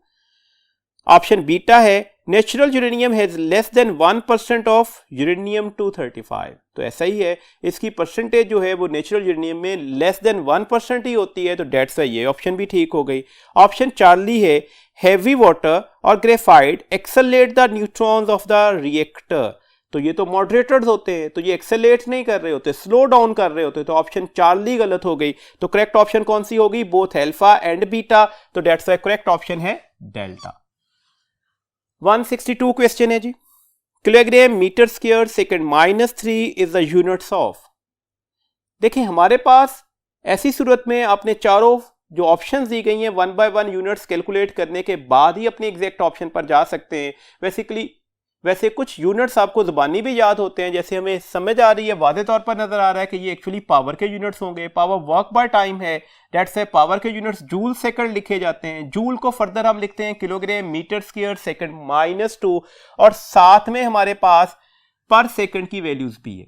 ऑप्शन बीटा है, natural uranium has less than 1% of uranium 235। तो ऐसा ही है, इसकी परसेंटेज जो है वो नेचुरल यूरेनियम में लेस देन 1% ही होती है। तो डेट्स ये ऑप्शन भी ठीक हो गई। ऑप्शन चार्ली है, हैवी वाटर और graphite accelerate the neutrons of the reactor. तो ये तो मॉडरेटर्स होते हैं, तो ये एक्सेलरेट नहीं कर रहे होते, स्लो डाउन कर रहे होते। तो ऑप्शन चार्ली गलत हो गई। तो करेक्ट ऑप्शन कौन सी होगी, बोथ अल्फा एंड बीटा। तो डेट्स करेक्ट ऑप्शन है डेल्टा। 162 क्वेश्चन है जी। Kilogram metre square second -3 is the units of. देखिए हमारे पास ऐसी सूरत में आपने चारों जो ऑप्शंस दी गई हैं 1 बाय 1 यूनिट्स कैलकुलेट करने के बाद ही अपने एग्जैक्ट ऑप्शन पर जा सकते हैं। वैसे कुछ यूनिट्स आपको ज़बानी भी याद होते हैं, जैसे हमें समझ आ रही है, वादे तौर पर नजर आ रहा है कि ये एक्चुअली पावर के यूनिट्स होंगे। पावर वर्क बाय टाइम है, डेट्स है पावर के यूनिट्स जूल सेकंड लिखे जाते हैं। जूल को फर्दर हम लिखते हैं किलोग्राम मीटर स्क्वायर सेकंड -2, और साथ में हमारे पास पर सेकंड की वैल्यूज भी है।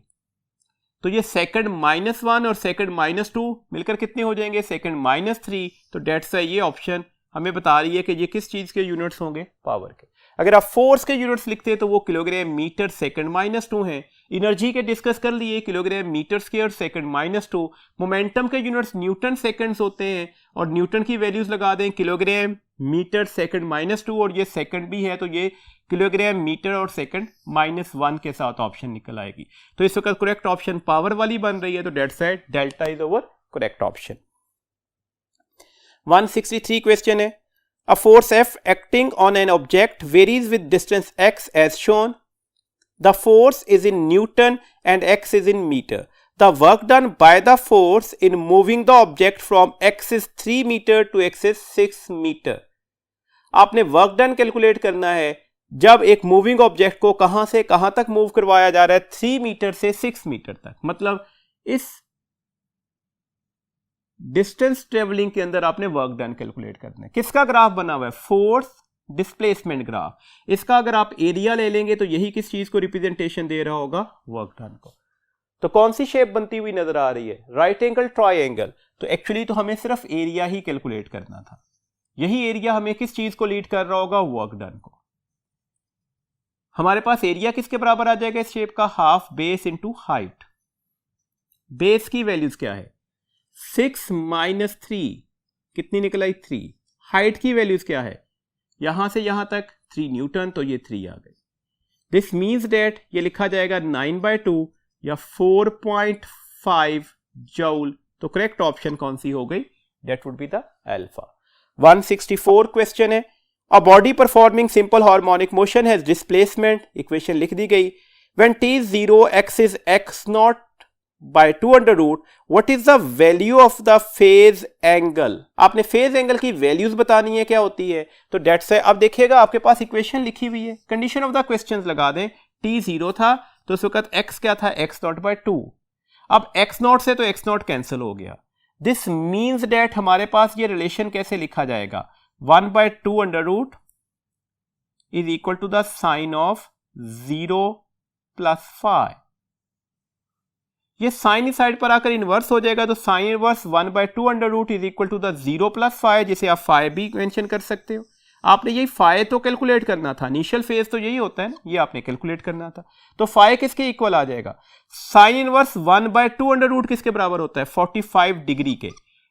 तो ये सेकंड -1 और सेकंड -2 मिलकर कितने हो जाएंगे, सेकंड -3। तो डेट्स है ये ऑप्शन हमें बता रही है कि ये किस चीज के यूनिट्स होंगे, पावर के। अगर आप फोर्स के यूनिट्स लिखते हैं तो वो किलोग्राम मीटर सेकंड -2 हैं। एनर्जी के डिस्कस कर लिए, kilogram metre square second -2। Momentum के यूनिट्स न्यूटन सेकंड्स होते हैं, और न्यूटन की वैल्यूज लगा दें किलोग्राम मीटर सेकंड -2, और ये सेकंड भी है तो ये किलोग्राम मीटर और सेकंड -1 के साथ ऑप्शन निकल आएगी। तो इस वक्त करेक्ट ऑप्शन पावर वाली बन रही है। तो डेट साइड delta is our correct option. 163 क्वेश्चन है। A force F acting on an object varies with distance x as shown. The force is in Newton and x is in meter. The work done by the force in moving the object from x is 3 meter to x is 6 meter. आपने work done calculate करना है जब एक moving object को कहां से कहां तक मूव करवाया जा रहा है, 3 मीटर से 6 मीटर तक। मतलब इस डिस्टेंस ट्रेवलिंग के अंदर आपने वर्क डन कैलकुलेट करना है। किसका ग्राफ बना हुआ है, फोर्स डिस्प्लेसमेंट ग्राफ। इसका अगर आप एरिया ले लेंगे तो यही किस चीज को रिप्रेजेंटेशन दे रहा होगा, वर्क डन को। तो कौन सी शेप बनती हुई नजर आ रही है, राइट एंगल ट्राइंगल। तो एक्चुअली तो हमें सिर्फ एरिया ही कैलकुलेट करना था। यही एरिया हमें किस चीज को लीड कर रहा होगा, वर्क डन को। हमारे पास एरिया किसके बराबर आ जाएगा इस शेप का, half base into height. Base की वैल्यूज क्या है, 6 - 3 कितनी निकल आई, 3। हाइट की वैल्यूज क्या है, यहां से यहां तक 3 न्यूटन, तो ये 3 आ गई। दिस मीन्स डेट ये लिखा जाएगा 9/2 या 4.5 जूल। तो करेक्ट ऑप्शन कौन सी हो गई, that would be the alpha. 164 question है। A body performing simple harmonic motion has displacement, equation लिख दी गई। When t is 0 x is x0 by 2√, what is the value of the phase angle। आपने phase angle की values बतानी है क्या होती है। तो डेट्स है, अब देखिएगा आपके पास इक्वेशन लिखी हुई है, कंडीशन ऑफ द क्वेश्चन लगा दें। t 0 था तो उस वक्त x क्या था, x0/2। अब x0 से तो x0 कैंसिल हो गया। दिस मीन्स डेट हमारे पास ये रिलेशन कैसे लिखा जाएगा, 1/2 is equal to the sine of 0 + phi। ये साइन इस साइड पर आकर इनवर्स हो जाएगा, तो sine inverse 1/2 is equal to the 0 + phi, जिसे आप phi भी मेंशन कर सकते हो। आपने यही फाई तो कैलकुलेट करना था, इनिशियल फेज तो यही होता है ना, ये आपने कैलकुलेट करना था। तो फाई किसके इक्वल आ जाएगा, साइन इनवर्स 1/2 अंडर रूट किसके बराबर होता है, 45 डिग्री के।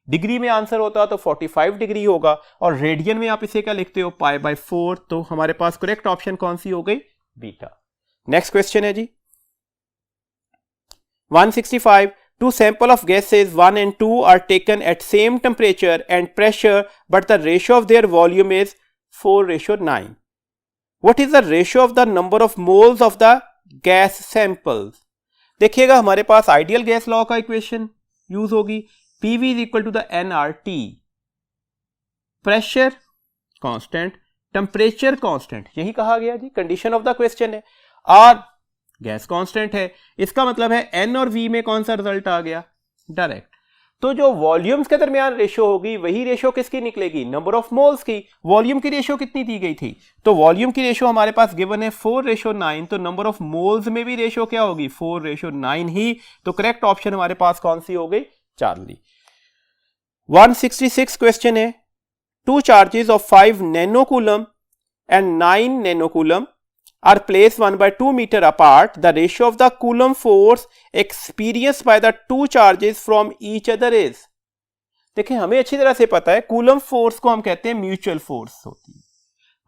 डिग्री में आंसर होता तो 45 डिग्री होगा, और रेडियन में आप इसे क्या लिखते हो, π/4। तो हमारे पास करेक्ट ऑप्शन कौन सी हो गई, बीटा। नेक्स्ट क्वेश्चन है जी 165, two sample of gases 1 and 2 are taken at same temperature and pressure, but the ratio of their volume is 4:9. What is the ratio of the number of moles of the gas samples? देखिएगा हमारे पास ideal gas law का equation use होगी, PV is equal to the nRT, pressure constant, temperature constant, यही कहा गया जी, condition of the question है। और गैस कांस्टेंट है, इसका मतलब है N और V में कौन सा रिजल्ट आ गया, डायरेक्ट। तो जो वॉल्यूम्स के दरमियान रेशियो होगी वही रेशियो किसकी निकलेगी, नंबर ऑफ मोल्स की। वॉल्यूम की रेशियो कितनी दी गई थी, तो वॉल्यूम की रेशियो हमारे पास गिवन है 4:9, तो नंबर ऑफ मोल्स में भी रेशियो क्या होगी, 4:9 ही। तो करेक्ट ऑप्शन हमारे पास कौन सी हो गई, चार्ली। 166 क्वेश्चन है, two charges of 5 nanocoulomb and 9 nanocoulomb are placed 1/2 meter apart. The ratio of the coulomb force experienced by the two charges from each other is. देखिए हमें अच्छी तरह से पता है कूलम फोर्स को हम कहते हैं म्यूचुअल फोर्स होती है।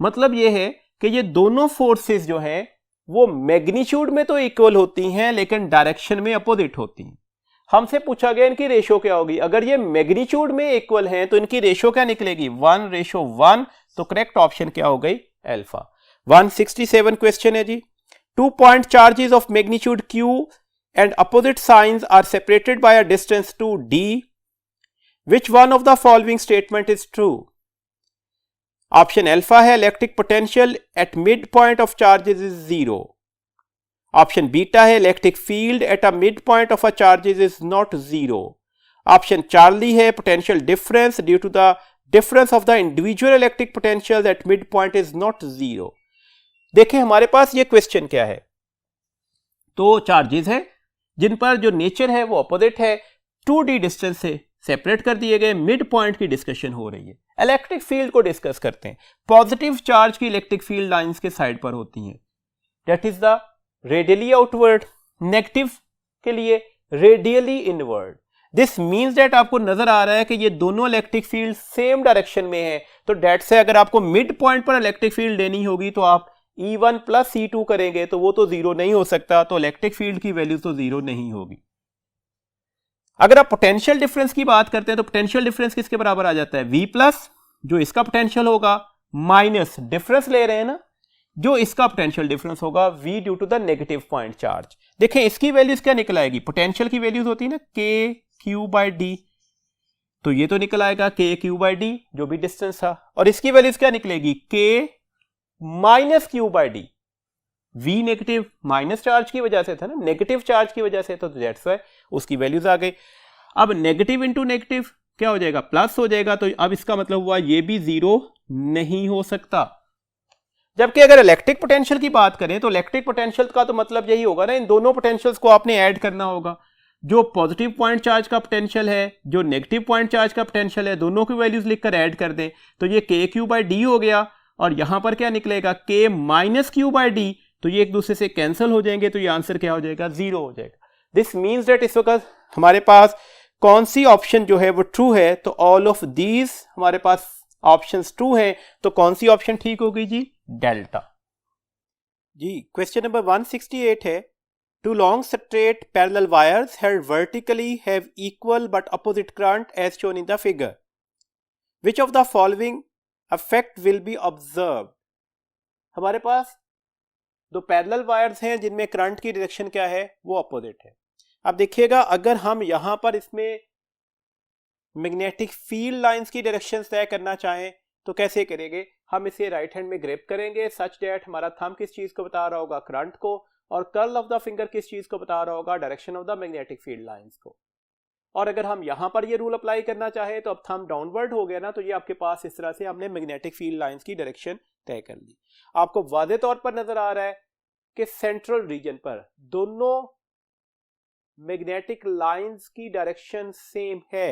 मतलब ये है कि ये दोनों फोर्सेस जो हैं वो मैग्नीट्यूड में तो इक्वल होती हैं लेकिन डायरेक्शन में अपोजिट होती हैं। हमसे पूछा गया इनकी रेशियो क्या होगी, अगर ये मैग्नीट्यूड में इक्वल हैं तो इनकी रेशियो क्या निकलेगी, 1:1। तो करेक्ट ऑप्शन क्या हो गई, अल्फा। 167 क्वेश्चन है जी, 2 point charges of magnitude q and opposite signs are separated by a distance to d. Which one of the following statement is true? Option alpha है electric potential at mid point of charges is 0। Option beta है electric field at a mid point of a charges is not 0। Option Charlie है potential difference due to the difference of the individual electric potential at mid point is not 0। देखिए हमारे पास ये question क्या है, तो charges है जिन पर जो नेचर है वो अपोजिट है, 2d डिस्टेंस से सेपरेट कर दिए गए, मिड पॉइंट की डिस्कशन हो रही है। इलेक्ट्रिक फील्ड को डिस्कस करते हैं, पॉजिटिव चार्ज की इलेक्ट्रिक फील्ड लाइंस के साइड पर होती हैं, that is the radially outward, negative के लिए radially inward. This means that आपको नजर आ रहा है कि ये दोनों इलेक्ट्रिक फील्ड सेम डायरेक्शन में है, तो डेट से अगर आपको मिड पॉइंट पर इलेक्ट्रिक फील्ड लेनी होगी तो आप E1 प्लस E2 करेंगे तो वो तो 0 नहीं हो सकता, तो इलेक्ट्रिक फील्ड की वैल्यू तो 0 नहीं होगी। अगर आप पोटेंशियल डिफरेंस की बात करते हैं तो पोटेंशियल डिफरेंस किसके बराबर आ जाता है, V प्लस जो इसका पोटेंशियल होगा माइनस डिफरेंस ले रहे हैं ना, जो इसका पोटेंशियल डिफरेंस होगा V due to the negative point charge. देखें इसकी वैल्यूज क्या निकल आएगी, पोटेंशियल की वैल्यूज होती है ना KQ/D, तो ये तो निकल आएगा KQ/D जो भी डिस्टेंस था, और इसकी वैल्यूज क्या निकलेगी K -Q/D। V negative minus charge की वजह से था ना, नेगेटिव चार्ज की वजह से, तो दैट्स व्हाई उसकी वैल्यूज आ गई। अब नेगेटिव इंटू नेगेटिव क्या हो जाएगा, प्लस हो जाएगा, तो अब इसका मतलब हुआ ये भी 0 नहीं हो सकता। जबकि अगर इलेक्ट्रिक पोटेंशियल की बात करें तो इलेक्ट्रिक पोटेंशियल का तो मतलब यही होगा ना, इन दोनों पोटेंशियल्स को आपने ऐड करना होगा। जो पॉजिटिव पॉइंट चार्ज का पोटेंशियल है, जो नेगेटिव पॉइंट चार्ज का पोटेंशियल है, दोनों की वैल्यूज लिखकर ऐड कर दें तो ये KQ/D हो गया, और यहां पर क्या निकलेगा K -Q/D, तो ये एक दूसरे से कैंसिल हो जाएंगे, तो ये आंसर क्या हो जाएगा, 0 हो जाएगा। दिस मीन्स दैट इस वक्त हमारे पास कौन सी ऑप्शन जो है वो ट्रू है, तो ऑल ऑफ दीज हमारे पास ऑप्शंस ट्रू हैं, तो कौन सी ऑप्शन ठीक होगी जी, डेल्टा जी। क्वेश्चन नंबर 168 है, two long straight parallel wires held vertically have equal but opposite current as shown in the figure, which of the following effect will be observe. हमारे पास दो पैरेलल वायर्स हैं जिनमें करंट की direction क्या है, वो अपोजिट है। अब देखिएगा अगर हम यहां पर इसमें मैग्नेटिक फील्ड लाइंस की डायरेक्शन तय करना चाहें तो कैसे करेंगे, हम इसे राइट हैंड में ग्रिप करेंगे सच दैट हमारा थंब किस चीज को बता रहा होगा, करंट को, और कर्ल ऑफ द फिंगर किस चीज को बता रहा होगा, direction of the magnetic field lines को। और अगर हम यहां पर ये रूल अप्लाई करना चाहे तो अब थंब डाउनवर्ड हो गया ना, तो ये आपके पास इस तरह से हमने मैग्नेटिक फील्ड लाइंस की डायरेक्शन तय कर ली। आपको वाज़ेह तौर पर नजर आ रहा है कि सेंट्रल रीजन पर दोनों मैग्नेटिक लाइंस की डायरेक्शन सेम है।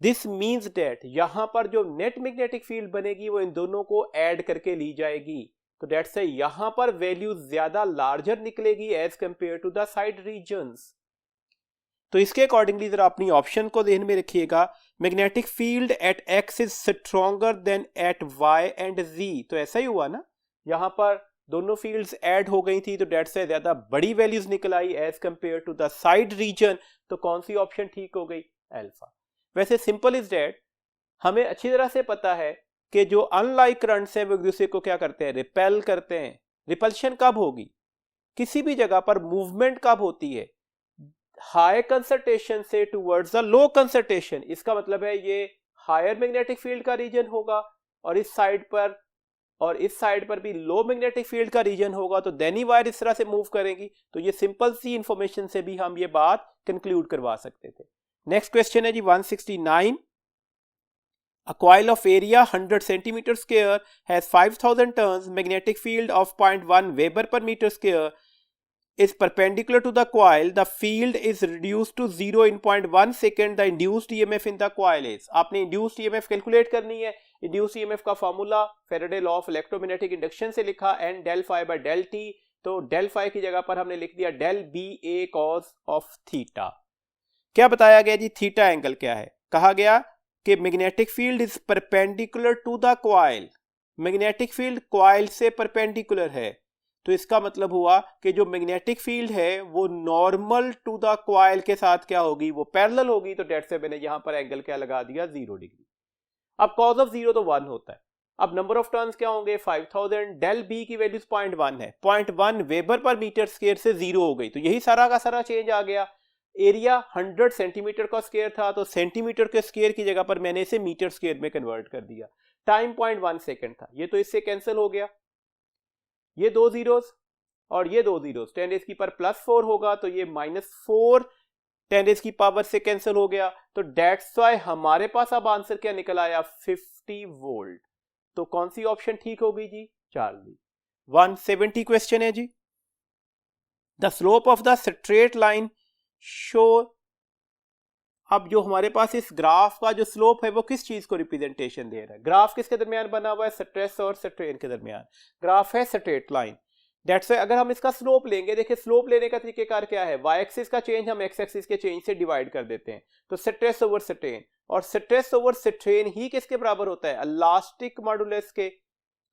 दिस मीन्स दैट यहां पर जो नेट मैग्नेटिक फील्ड बनेगी वो इन दोनों को ऐड करके ली जाएगी, तो दैट से यहां पर वैल्यू ज्यादा लार्जर निकलेगी as compare to the side regions. तो इसके अकॉर्डिंगली जरा अपनी ऑप्शन को ध्यान में रखिएगा, magnetic field at X is stronger than at Y and जी। तो ऐसा ही हुआ ना, यहां पर दोनों फील्ड्स ऐड हो गई थी तो डेट से ज्यादा बड़ी वैल्यूज निकल आई as compare to the side region. तो कौन सी ऑप्शन ठीक हो गई? अल्फा। वैसे सिंपल इज डेट, हमें अच्छी तरह से पता है कि जो अनलाइक करंट्स हैं वो एक दूसरे को क्या करते हैं? रिपेल करते हैं। रिपल्शन कब होगी? किसी भी जगह पर मूवमेंट कब होती है? हाई कंसंट्रेशन से टुवर्ड्स द लो कंसंट्रेशन। इसका मतलब है ये हायर मैग्नेटिक फील्ड का रीजन होगा और इस साइड पर भी लो मैग्नेटिक फील्ड का रीजन होगा, तो देन ही वायर इस तरह से मूव करेंगी। तो ये सिंपल सी इंफॉर्मेशन से भी हम ये बात कंक्लूड करवा सकते थे। नेक्स्ट क्वेश्चन है जी 169। A coil of area 100 centimeter square has 5000 turns, magnetic field of 0.1 Weber per meter square is perpendicular to the coil. The field is reduced to 0 in 0.1 second. The induced EMF in the coil is। आपने induced EMF calculate करनी है। induced EMF का formula Faraday law of electromagnetic induction से लिखा n del phi by del t। तो del phi की जगह पर हमने लिख दिया del b a cos of theta। क्या बताया गया जी? थीटा एंगल क्या है? कहा गया कि magnetic field is perpendicular to the coil. Magnetic field coil से परपेंडिकुलर है, तो इसका मतलब हुआ कि जो मैग्नेटिक फील्ड है वो नॉर्मल टू द कॉइल के साथ क्या होगी? वो पैरेलल होगी। तो डेट से मैंने यहां पर एंगल क्या लगा दिया? 0 डिग्री। अब कॉज ऑफ 0 तो 1 होता है। अब नंबर ऑफ टर्न्स क्या होंगे? 5000। डेल बी की वैल्यू 0.1 है, 0.1 वेबर पर मीटर स्क्वायर से 0 हो गई। तो यही सारा का सारा चेंज आ गया। एरिया 100 सेंटीमीटर का स्क्वायर था, तो सेंटीमीटर के स्क्वायर की जगह पर मैंने इसे मीटर स्क्वायर में कन्वर्ट कर दिया। टाइम 0.1 सेकंड था, ये तो इससे कैंसिल हो गया। ये 2 जीरोस और ये 2 जीरोस 10 रेज़ की पावर +4 होगा, तो ये -4 10 रेज़ की पावर से कैंसिल हो गया। तो दैट्स व्हाई हमारे पास अब आंसर क्या निकल आया? 50 वोल्ट। तो कौन सी ऑप्शन ठीक होगी जी? चार्ली। 170 क्वेश्चन है जी। The slope of the straight line show. अब जो हमारे पास इस ग्राफ का जो स्लोप है वो किस चीज को रिप्रेजेंटेशन दे रहा है? ग्राफ किसके दरमियान बना हुआ है? स्ट्रेस और स्ट्रेन के दरमियान। ग्राफ है स्ट्रेट लाइन। दैट्स व्हाई अगर हम इसका स्लोप लेंगे, देखिए स्लोप लेने का तरीकेकार क्या है? वाई एक्सिस का चेंज हम एक्स एक्सिस के चेंज से डिवाइड कर देते हैं, तो स्ट्रेस ओवर स्ट्रेन, और स्ट्रेस ओवर स्ट्रेन ही किसके बराबर होता है? इलास्टिक मॉडुलस के।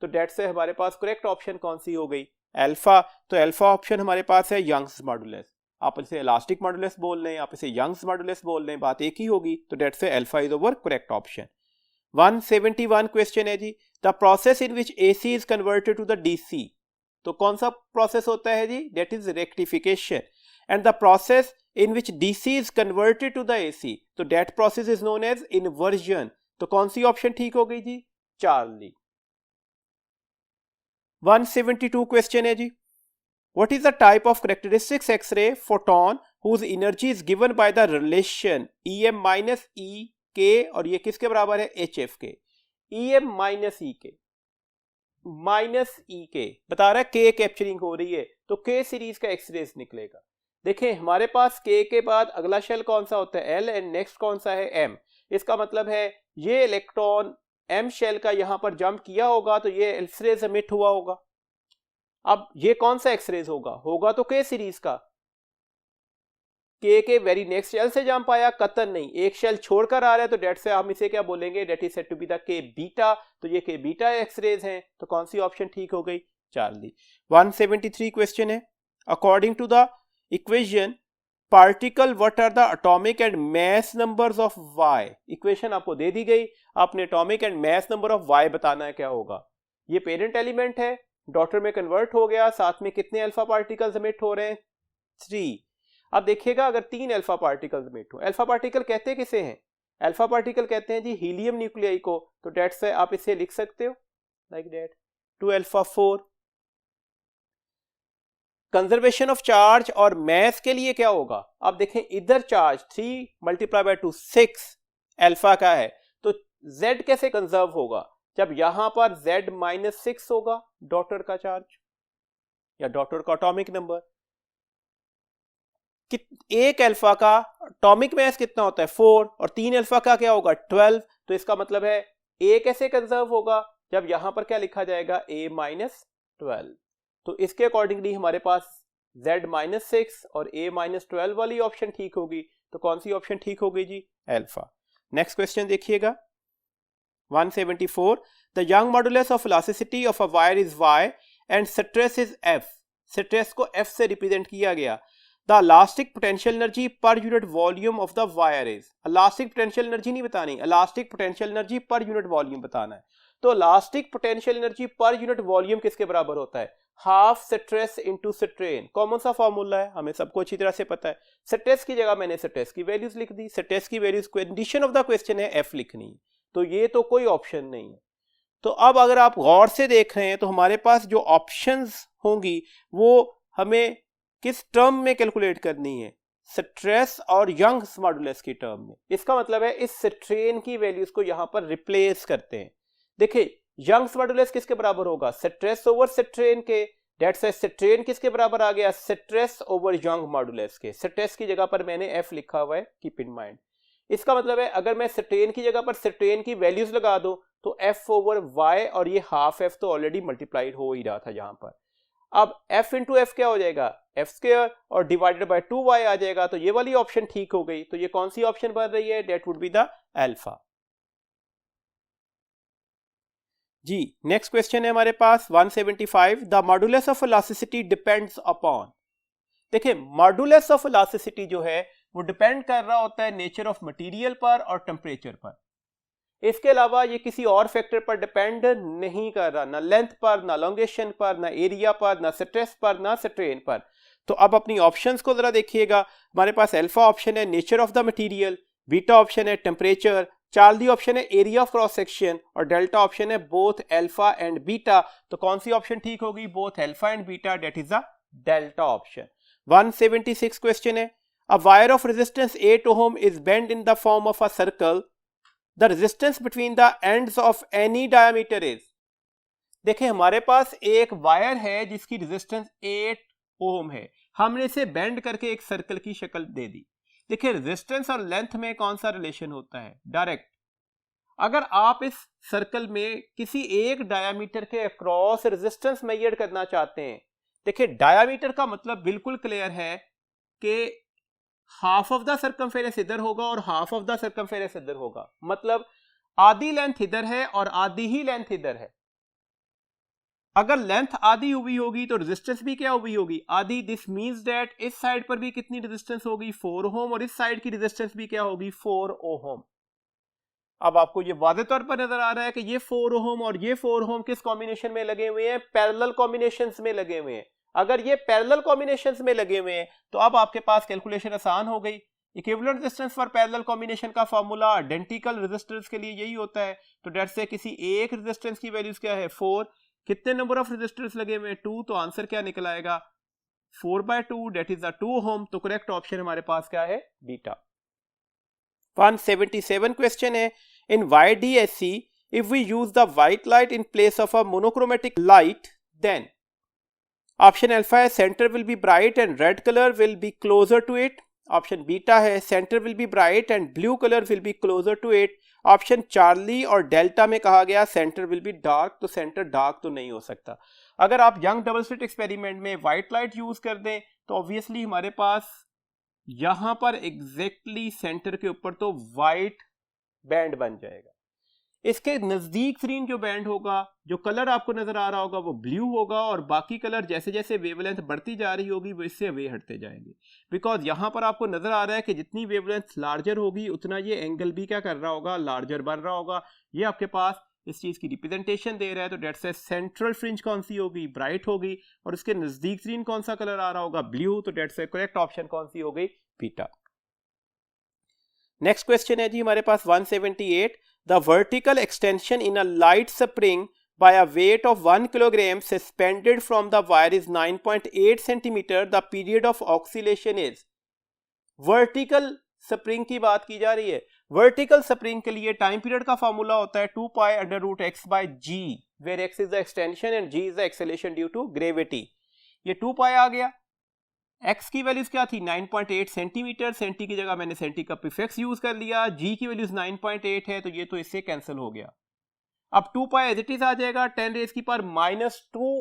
तो दैट्स व्हाई हमारे पास करेक्ट ऑप्शन कौन सी हो गई? अल्फा। तो अल्फा ऑप्शन हमारे पास है यंग्स मॉडुलस। आप इसे इलास्टिक मॉडुलस बोल रहे हैं, आप इसे यंग्स मॉडुलस बोल रहे हैं, बात एक ही होगी। तो that's alpha is our correct option. 171 question है जी। The process in which AC is converted to the DC. तो कौन सा प्रोसेस होता है जी? That is rectification. And the process in which DC is converted to the AC, तो that process is known as inversion. तो कौन सी ऑप्शन ठीक हो गई जी? चार्ली। 172 क्वेश्चन है जी। What is the type of characteristics X-ray photon whose energy is given by the relation EM minus E K, और ये किसके बराबर है? HF के। EM minus E K minus E K बता रहा है K कैप्चरिंग हो रही है, तो K सीरीज का एक्सरेज निकलेगा। देखें हमारे पास K के बाद अगला शेल कौन सा होता है? L, एंड नेक्स्ट कौन सा है? M। इसका मतलब है ये इलेक्ट्रॉन M शेल का यहां पर जंप किया होगा, तो ये एक्सरेज एमिट हुआ होगा। अब ये कौन सा एक्सरेज होगा? होगा तो K सीरीज का। K के वेरी नेक्स्ट शेल से जंप आया? कतन नहीं, एक शेल छोड़कर आ रहा है, तो डेट से हम इसे क्या बोलेंगे? That is said to be the K beta. तो ये K बीटा एक्सरेज हैं, तो कौन सी ऑप्शन ठीक हो गई? चार्ली। 173 क्वेश्चन है। According to the equation particle what are the atomic and mass numbers of Y। Equation आपको दे दी गई, आपने atomic and mass number of Y बताना है। क्या होगा? ये पेरेंट एलिमेंट है, डॉटर में कन्वर्ट हो गया, साथ में कितने अल्फा पार्टिकल्स एमिट हो रहे हैं? 3। अब देखिएगा अगर 3 अल्फा पार्टिकल्स एमिट हो, अल्फा पार्टिकल कहते किसे हैं? अल्फा पार्टिकल कहते हैं जी हीलियम न्यूक्लियाई को। तो डेट से आप इसे लिख सकते हो like that 2 alpha 4। Conservation of charge और मास के लिए क्या होगा? अब देखें इधर चार्ज 3 मल्टीप्लाई बाय 2 6 अल्फा का है, तो Z कैसे कंजर्व होगा? जब यहां पर Z-6 होगा डॉटर का चार्ज या डॉटर का एटॉमिक नंबर। एक अल्फा का एटॉमिक मास कितना होता है 4 और 3 अल्फा का क्या होगा 12। तो इसका मतलब है ए कैसे कंजर्व होगा जब यहां पर क्या लिखा जाएगा a-12। तो इसके अकॉर्डिंगली हमारे पास z-6 और a-12 वाली ऑप्शन ठीक होगी। तो कौन सी ऑप्शन ठीक होगी जी अल्फा। नेक्स्ट क्वेश्चन देखिएगा 174 the young modulus of elasticity of a wire is y and stress is f। Stress को f से रिप्रेजेंट किया गया। The elastic potential energy per unit volume of the wire is. Elastic potential energy नहीं बतानी, elastic potential energy per unit volume बताना है। तो elastic potential energy per unit volume किसके बराबर होता है half stress into strain. Common सा फॉर्मूला है, हमें सबको अच्छी तरह से पता है। स्ट्रेस की जगह मैंने स्ट्रेस की वैल्यूज लिख दी। स्ट्रेस की values condition of the question है एफ लिखनी, तो ये तो कोई ऑप्शन नहीं है। तो अब अगर आप गौर से देख रहे हैं तो हमारे पास जो ऑप्शंस होंगी वो हमें किस टर्म में कैलकुलेट करनी है स्ट्रेस और यंग्स मॉडुलस की टर्म में। इसका मतलब है इस स्ट्रेन की वैल्यूज को यहां पर रिप्लेस करते हैं। देखिए यंग्स मॉडुलस किसके बराबर होगा स्ट्रेस ओवर स्ट्रेन के। दैट्स स्ट्रेन किसके बराबर आ गया स्ट्रेस ओवर यंग मॉडुलस के। स्ट्रेस की जगह पर मैंने एफ लिखा हुआ है, कीप इन माइंड। इसका मतलब है अगर मैं स्ट्रेन की जगह पर स्ट्रेन की वैल्यूज लगा दूं तो एफ ओवर वाई और ये हाफ एफ तो ऑलरेडी मल्टीप्लाइड हो ही रहा था यहां पर। अब f इंटू एफ क्या हो जाएगा एफ स्क्वायर और डिवाइडेड बाय 2y आ जाएगा। तो ये वाली ऑप्शन ठीक हो गई। तो ये कौन सी ऑप्शन बन रही है that would be the alpha जी। नेक्स्ट क्वेश्चन है हमारे पास 175 the modulus of elasticity depends upon. देखिए मॉडुलस ऑफ इलास्टिसिटी जो है वो डिपेंड कर रहा होता है नेचर ऑफ मटेरियल पर और टेम्परेचर पर। इसके अलावा ये किसी और फैक्टर पर डिपेंड नहीं कर रहा, ना लेंथ पर, ना लॉन्गेशन पर, ना एरिया पर, ना स्ट्रेस पर, ना स्ट्रेन पर। तो अब अपनी ऑप्शंस को जरा देखिएगा। हमारे पास अल्फा ऑप्शन है nature of the material, beta option है टेम्परेचर, चार्ली ऑप्शन है एरिया ऑफ क्रॉस सेक्शन और डेल्टा ऑप्शन है बोथ अल्फा एंड बीटा। तो कौन सी ऑप्शन ठीक होगी both alpha and beta, that is the delta option. 176 question है a wire of resistance 8 ohm is bend in the form of a circle the resistance between the ends of any diameter is. देखिए हमारे पास एक wire है जिसकी resistance 8 ओम है, हमने इसे bend करके एक सर्कल की शक्ल दे दी। देखिए रेजिस्टेंस और लेंथ में कौन सा रिलेशन होता है डायरेक्ट। अगर आप इस सर्कल में किसी एक डायामीटर के अक्रॉस रेजिस्टेंस मेजर करना चाहते हैं, देखिए डायामीटर का मतलब बिल्कुल क्लियर है कि हाफ ऑफ द सर्कमफेरेंस इधर होगा और हाफ ऑफ द सर्कमफेरेंस इधर होगा। मतलब आधी लेंथ इधर है और आधी ही लेंथ इधर है। अगर लेंथ आधी हुई होगी तो रेजिस्टेंस भी क्या हुई होगी आधी। दिस मींस दैट इस साइड पर भी कितनी रेजिस्टेंस होगी 4 ओम और इस साइड की रेजिस्टेंस भी क्या होगी 4 ओम। अब आपको ये वाज़ेह तौर पर नजर आ रहा है कि ये 4 ओम और ये 4 ओम किस कॉम्बिनेशन में लगे हुए हैं पैरेलल कॉम्बिनेशंस में लगे हुए हैं। अगर ये पैरेलल कॉम्बिनेशंस में लगे हुए हैं तो अब आपके पास कैलकुलेशन आसान हो गई। Equivalent resistance for parallel combination का फार्मूला आइडेंटिकल रेजिस्टेंस के लिए यही होता है। तो डेट से किसी एक रेजिस्टेंस की वैल्यूज क्या है 4, कितने नंबर ऑफ रेजिस्टेंस लगे हुए 2, तो आंसर क्या निकल आएगा 4/2 डेट इज द 2 ओम। तो करेक्ट ऑप्शन हमारे पास क्या है बीटा। 177 क्वेश्चन है in YDSC if we use the white light in place of a monochromatic light then option alpha है center will be bright and red color will be closer to it। option beta है center will be bright and blue color will be closer to it। option Charlie और delta में कहा गया center will be dark, तो center dark तो नहीं हो सकता। अगर आप यंग डबल स्लिट एक्सपेरिमेंट में व्हाइट लाइट यूज कर दें तो ऑब्वियसली हमारे पास यहां पर एग्जैक्टली सेंटर के ऊपर तो व्हाइट बैंड बन जाएगा। इसके नजदीक तरीन जो बैंड होगा, जो कलर आपको नजर आ रहा होगा वो ब्लू होगा और बाकी कलर जैसे जैसे वेवलेंथ बढ़ती जा रही होगी वो इससे अवे हटते जाएंगे। बिकॉज यहां पर आपको नजर आ रहा है कि जितनी वेवलेंथ लार्जर होगी उतना ये एंगल भी क्या कर रहा होगा लार्जर बन रहा होगा। ये आपके पास इस चीज की रिप्रेजेंटेशन दे रहा है। तो डेट से सेंट्रल फ्रिंज कौन सी होगी ब्राइट होगी और इसके नजदीक तरीन कौन सा कलर आ रहा होगा ब्लू। तो डेट से करेक्ट ऑप्शन कौन सी हो गई बीटा। नेक्स्ट क्वेश्चन है जी हमारे पास 178 the vertical extension in a light spring by a weight of 1 kilogram suspended from the wire is 9.8 centimeter. The period of oscillation is। Vertical spring की बात की जा रही है। वर्टिकल स्प्रिंग के लिए टाइम पीरियड का फॉर्मूला होता है 2 pi under root x by g where x is the extension and g is the acceleration due to gravity। ये 2 pi आ गया। x की वैल्यूज क्या थी 9.8 सेंटीमीटर, सेंटी की जगह मैंने सेंटी का प्रीफिक्स यूज कर लिया, g की वैल्यूज 9.8 है तो ये तो इससे कैंसिल हो गया। अब 2 पाई एज इट इज आ जाएगा, 10 रेज की पावर -2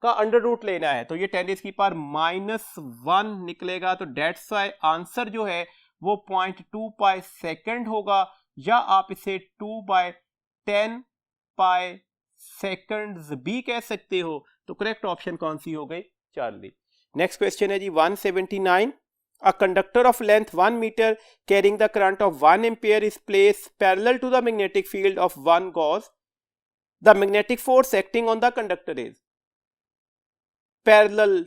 का अंडर रूट लेना है तो ये 10 रेज की पावर -1 निकलेगा, तो डेट्स वाई आंसर जो है वो 0.2 पाई सेकेंड होगा, या आप इसे 2/10 पाई सेकंड्स भी कह सकते हो। तो करेक्ट ऑप्शन कौन सी हो गई? चार्ली। नेक्स्ट क्वेश्चन है जी 179। A conductor of length 1 metre carrying the current of 1 ampere is placed parallel to the magnetic field of 1 gauss. The magnetic force acting on the conductor is. Parallel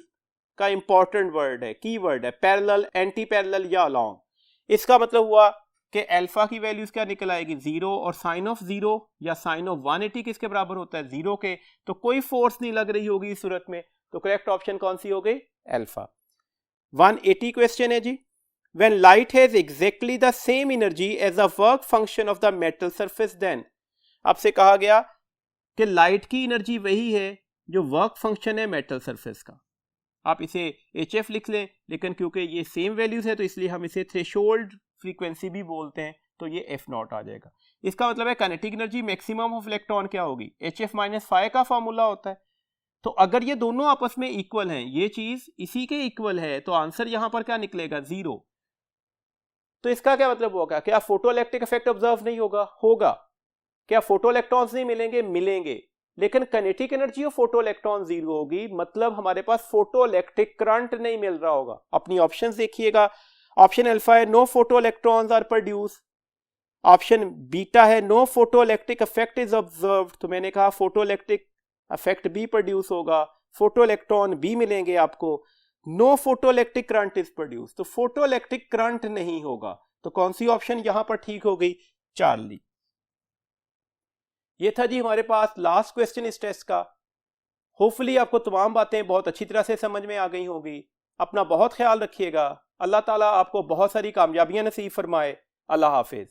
का important word है, key word है, parallel, anti parallel या along. इसका मतलब हुआ कि alpha की values क्या निकल आएगी 0, और साइन ऑफ 0 या साइन ऑफ 180 किसके बराबर होता है 0 के, तो कोई फोर्स नहीं लग रही होगी इस सूरत में, तो करेक्ट ऑप्शन कौन सी हो गई? अल्फा। 180 क्वेश्चन है जी, when light has exactly the same energy as a work function of the metal surface then. आपसे कहा गया कि लाइट की एनर्जी वही है जो वर्क फंक्शन है मेटल सरफेस का। आप इसे HF लिख लें, लेकिन क्योंकि ये सेम वैल्यूज है तो इसलिए हम इसे थ्रेशोल्ड फ्रीक्वेंसी भी बोलते हैं, तो ये F0 आ जाएगा। इसका मतलब है kinetic energy maximum of electron क्या होगी? HF-5 का फॉर्मूला होता है। तो अगर ये दोनों आपस में इक्वल हैं, ये चीज इसी के इक्वल है, तो आंसर यहां पर क्या निकलेगा? 0। तो इसका क्या मतलब होगा? क्या फोटो इलेक्ट्रिक इफेक्ट ऑब्जर्व नहीं होगा? होगा। क्या फोटो इलेक्ट्रॉन्स नहीं मिलेंगे? मिलेंगे, लेकिन kinetic energy of photo electron 0 होगी, मतलब हमारे पास फोटो इलेक्ट्रिक करंट नहीं मिल रहा होगा। अपनी ऑप्शंस देखिएगा, ऑप्शन अल्फा है no photo electrons are produce, option beta है no photo electric effect is observed, तो मैंने कहा फोटो इलेक्ट्रिक इफेक्ट भी प्रोड्यूस होगा, फोटो इलेक्ट्रॉन भी मिलेंगे आपको, no photo electric current is produce, तो फोटो इलेक्ट्रिक करंट नहीं होगा। तो कौन सी ऑप्शन यहां पर ठीक हो गई? चार्ली। ये था जी हमारे पास लास्ट क्वेश्चन इस टेस्ट का। होपफुली आपको तमाम बातें बहुत अच्छी तरह से समझ में आ गई होगी। अपना बहुत ख्याल रखिएगा। अल्लाह ताला आपको बहुत सारी कामयाबियां नसीब फरमाए। अल्लाह हाफिज।